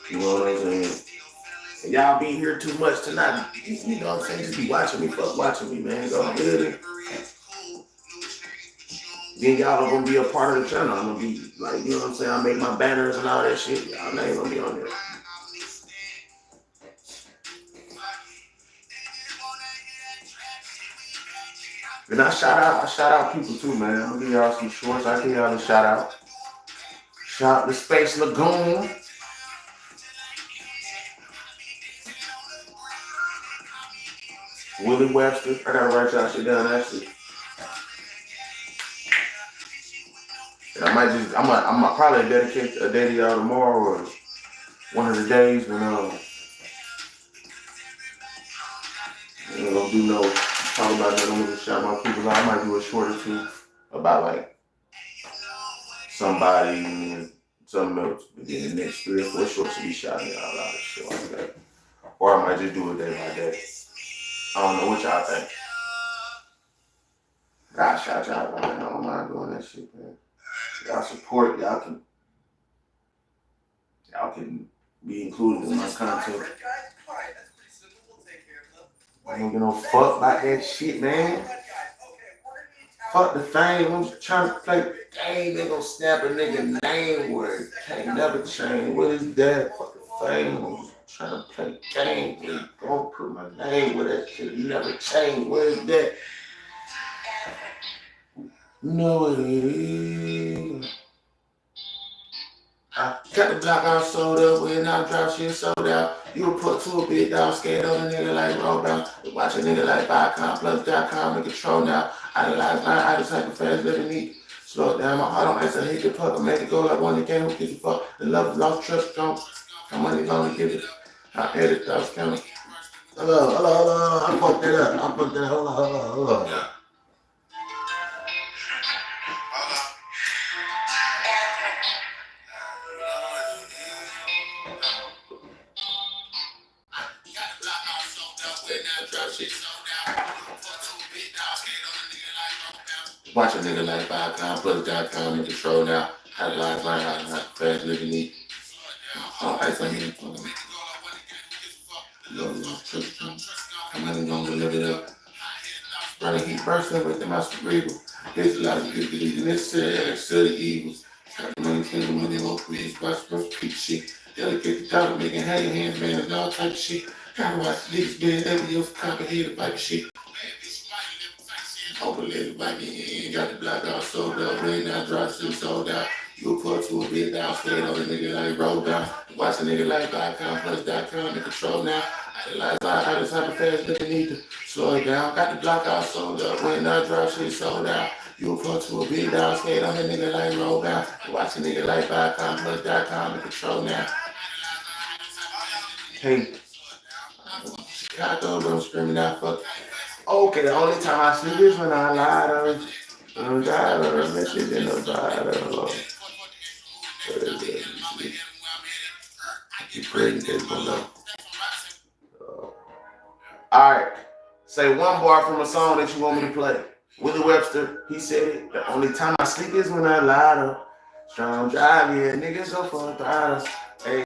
You know what I'm saying? And y'all be here too much tonight. You know what I'm saying? Just be watching me, fuck watching me, man. Go ahead. Then y'all are gonna be a part of the channel. I'm gonna be like, you know what I'm saying? I make my banners and all that shit. Y'all ain't gonna be on there. And I shout out people too, man. I'm gonna give y'all some shorts. I give y'all a shout out. Shout out to Space Lagoon. Willie Webster. I gotta write y'all shit down actually. And I might probably dedicate a day to y'all tomorrow or one of the days when you know, don't do no talk about that. I'm gonna shout my people out. I might do a short or two about like somebody and something else. But then the next 3 or 4 shorts to be shouting y'all out and shit like that. Or I might just do it day by day. I don't know what y'all think. God shout y'all out, man. I don't mind doing that shit, man. Y'all support, y'all can be included in my content. I don't give no fuck about that shit, man. Fuck the fame. I'm just trying to play the game. They gonna snap a nigga name word. Can't never change. What is that? Fuck the fame. I'm just trying to play the game. They gonna put my name with that shit. Never change. What is that? You know what it is. I got the block out sold up, when I drop shit sold out. You will put to a big dog, scared of a nigga like roll down. Watch a nigga like buy.com+.com and control now. Idolize my idols type of fast living need. Slow it down, my heart on ice, I hate the puck. I make it go like one again, who gives a fuck? The love, lost trust, don't. How money gonna give it? I edit thoughts counting. Hello. I fucked that up. Hold on. Watch a nigga like buy.com+.com and control now. How to lie, how fast living need. Oh, ice on me. I'm only gonna deliver it up. Running heat bursting with my cerebral. There's a lot of people in this city, next to the evils. Trying to maintain the money, low please, prosperous, peak shit. Delicate the dollar, making hand your hands, man, and all type of shit. Gotta watch the niggas being every else complicated type of shit. Overlaid by me, ain't got the block out sold up. When I drop shit sold out. You put to a big down, stayed on a nigga like roll down. Watch a nigga like buy.com+.com and control now. I just have a fast nigga need to slow it down. Got the block out sold up. When I drop shit sold out. You put to a big down, stayed on a nigga like roll down. Watch a nigga like buy.com+.com and control now. Hey, Chicago, don't screaming out fuck. Okay, the only time I sleep is when I lie to I'm tired of her message and I'm tired of her. You pray in case you know. Alright, say one bar from a song that you want me to play. Willie Webster, he said it. The only time I sleep is when I lie to strong drive, yeah, niggas go for a throttle. Hey.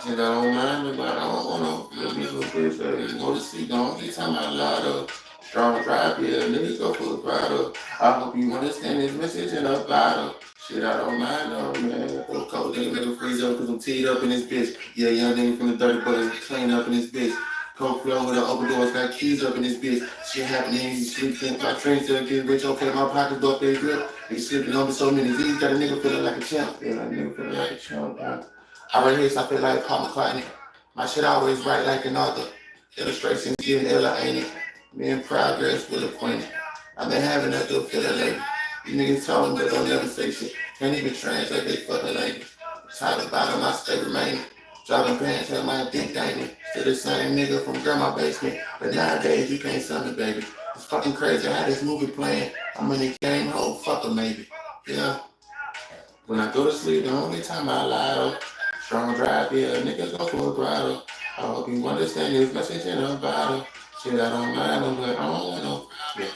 You don't mind me, but I don't want to feel me with this. You want to see, don't be talking about a lot of strong drive, yeah, niggas go for the throttle. I hope you understand this message in a bottle. Shit, I don't mind, no, man. Go cold, nigga, nigga freeze up, cause I'm teed up in this bitch. Yeah, young nigga from the dirty boys, clean up in this bitch. Coke flow with the open doors, got keys up in this bitch. Shit happening, you sleep, think my trains till I get rich, okay, my pockets up, they grip. They slipping over so many Z's, got a nigga feeling like a champ. Yeah, a nigga feeling like a champ, man. I write hits, I feel like Paul McCartney. My shit always write like an author. Illustrations getting iller, ain't it? Me in progress with a point. I've been having that good feeling lately. You niggas told me that don't never say shit. Can't even translate they fucking language. Tired of bottom, I stay remaining. Jogging pants had my big diamond. Still the same nigga from grandma basement. But nowadays you can't sell me, baby. It's fucking crazy how this movie playing. I'm in the game, whole fucker maybe. Yeah. When I go to sleep, the only time I lie though. Strong drive, yeah, niggas go for a grotto. I hope you understand this message in a bottle. Shit, I don't mind them, but I don't want no problems.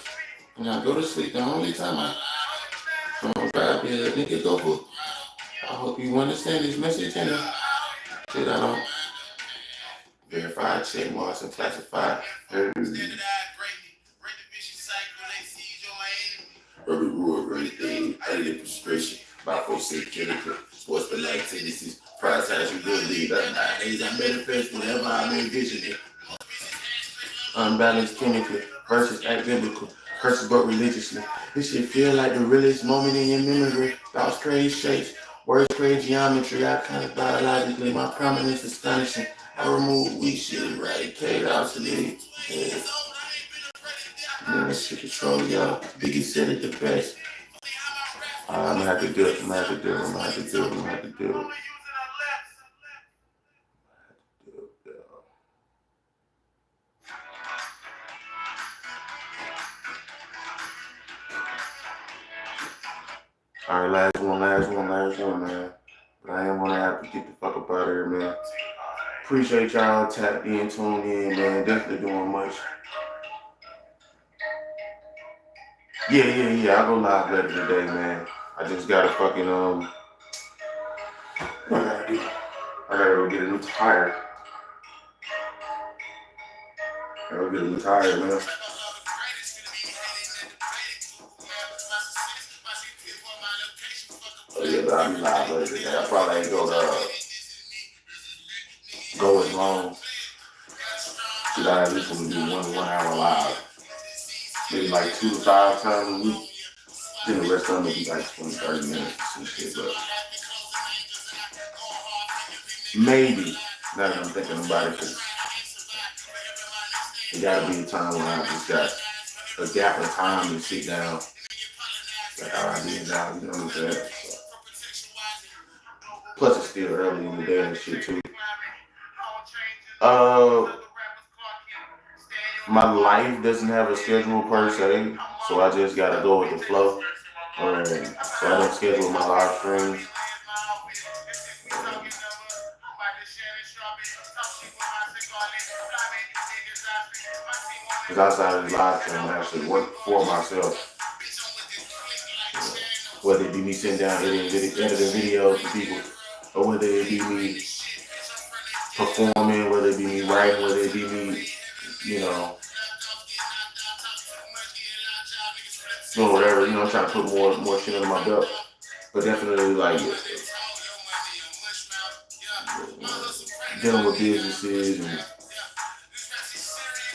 When I go to sleep, the only time I strong drive, yeah, niggas go for. I hope you understand this message in a shit, I don't. Verified, check marks, and classified. Urban rule, great thing, I did a prescription. By 4-6 Kendrick, sports for life tendencies. Prioritize your good lead. Nowadays I manifest whenever I'm envisioning. Unbalanced chemically versus act biblical. Curses but religiously. This shit feel like the realest moment in your memory. Thoughts crazy shapes. Words crazy geometry. I kind of biologically. My prominence astonishing. I remove weak shit, eradicate obsolete. Yeah. Man, this shit control y'all. Biggie said it the best. I'm gonna have to do it. I'm gonna have to do it. I'm gonna have to do it. I'm gonna have to do it. All right, last one, man. But I am gonna have to get the fuck up out of here, man. Appreciate y'all tapped in, tuned in, man. Definitely doing much. Yeah. I'll go live later today, man. I just gotta fucking what I gotta do? I gotta go get a new tire. I gotta get a new tire, man. Oh yeah, but I'll be live later today. I probably ain't go as long. Should I at least want to do 1 hour live? Maybe like 2 to 5 times a week. Then the rest of them will be like 20, 30 minutes or some shit, but maybe, now that I'm thinking about it, because it gotta be a time when I just got a gap of time to sit down. Like our ideas out, you know what I'm saying? So. Plus it's still early in the day and shit too. My life doesn't have a schedule per se, so I just gotta go with the flow. So I don't schedule my live streams. Because outside of the live stream, I actually work for myself. Whether it be me sitting down editing videos for people, or whether it be me performing, whether it be me writing, whether it be me, you know, doing whatever, you know, I'm trying to put more shit under my belt. But definitely like dealing with businesses and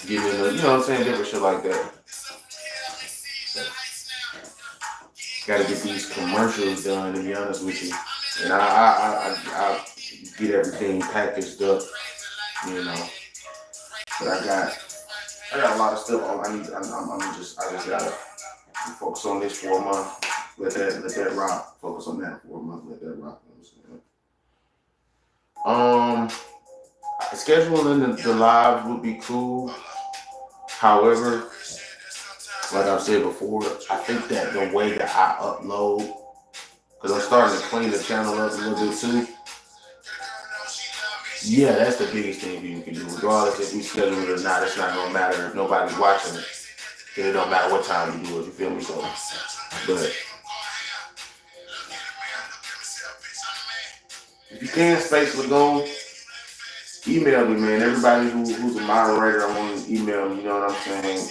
getting in the, you know what I'm saying, different shit like that. So, gotta get these commercials done, to be honest with you. And I get everything packaged up, you know. But I got a lot of stuff I just gotta focus on this for a month. Let that rock. Focus on that for a month. Let that rock. Scheduling the lives would be cool. However, like I've said before, I think that the way that I upload, because I'm starting to clean the channel up a little bit too. Yeah, that's the biggest thing you can do. Regardless if we schedule it or not, it's not gonna matter if nobody's watching it. It don't matter what time you do it. You feel me? So, but if you can, Space Lagoon, email me, man. Everybody who's a moderator, I want to email me. You know what I'm saying?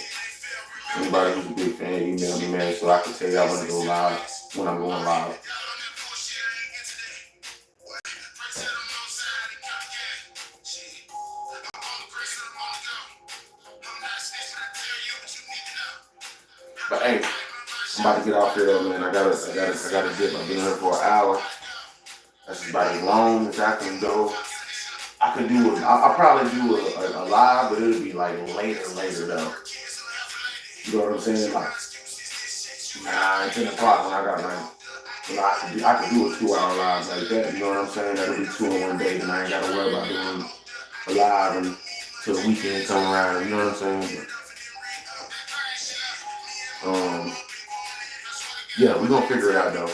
Anybody who's a big fan, email me, man, so I can tell y'all when to go live, when I'm going live. But hey, I'm about to get off here though, man. I gotta dip. I've been here for an hour. That's about as long as I can go. I could do I'll probably do a live, but it'll be like later though. You know what I'm saying? Like 9, 10 o'clock when I got But I could do a 2 hour live like that. You know what I'm saying? That'll be two in one day, and I ain't gotta worry about doing a live until the weekend come around. You know what I'm saying? But, yeah, we gonna figure it out though.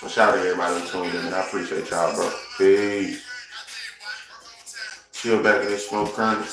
So shout out to everybody who tuned in, and I appreciate y'all, bro. Peace. Chill back in this smoke, Connie.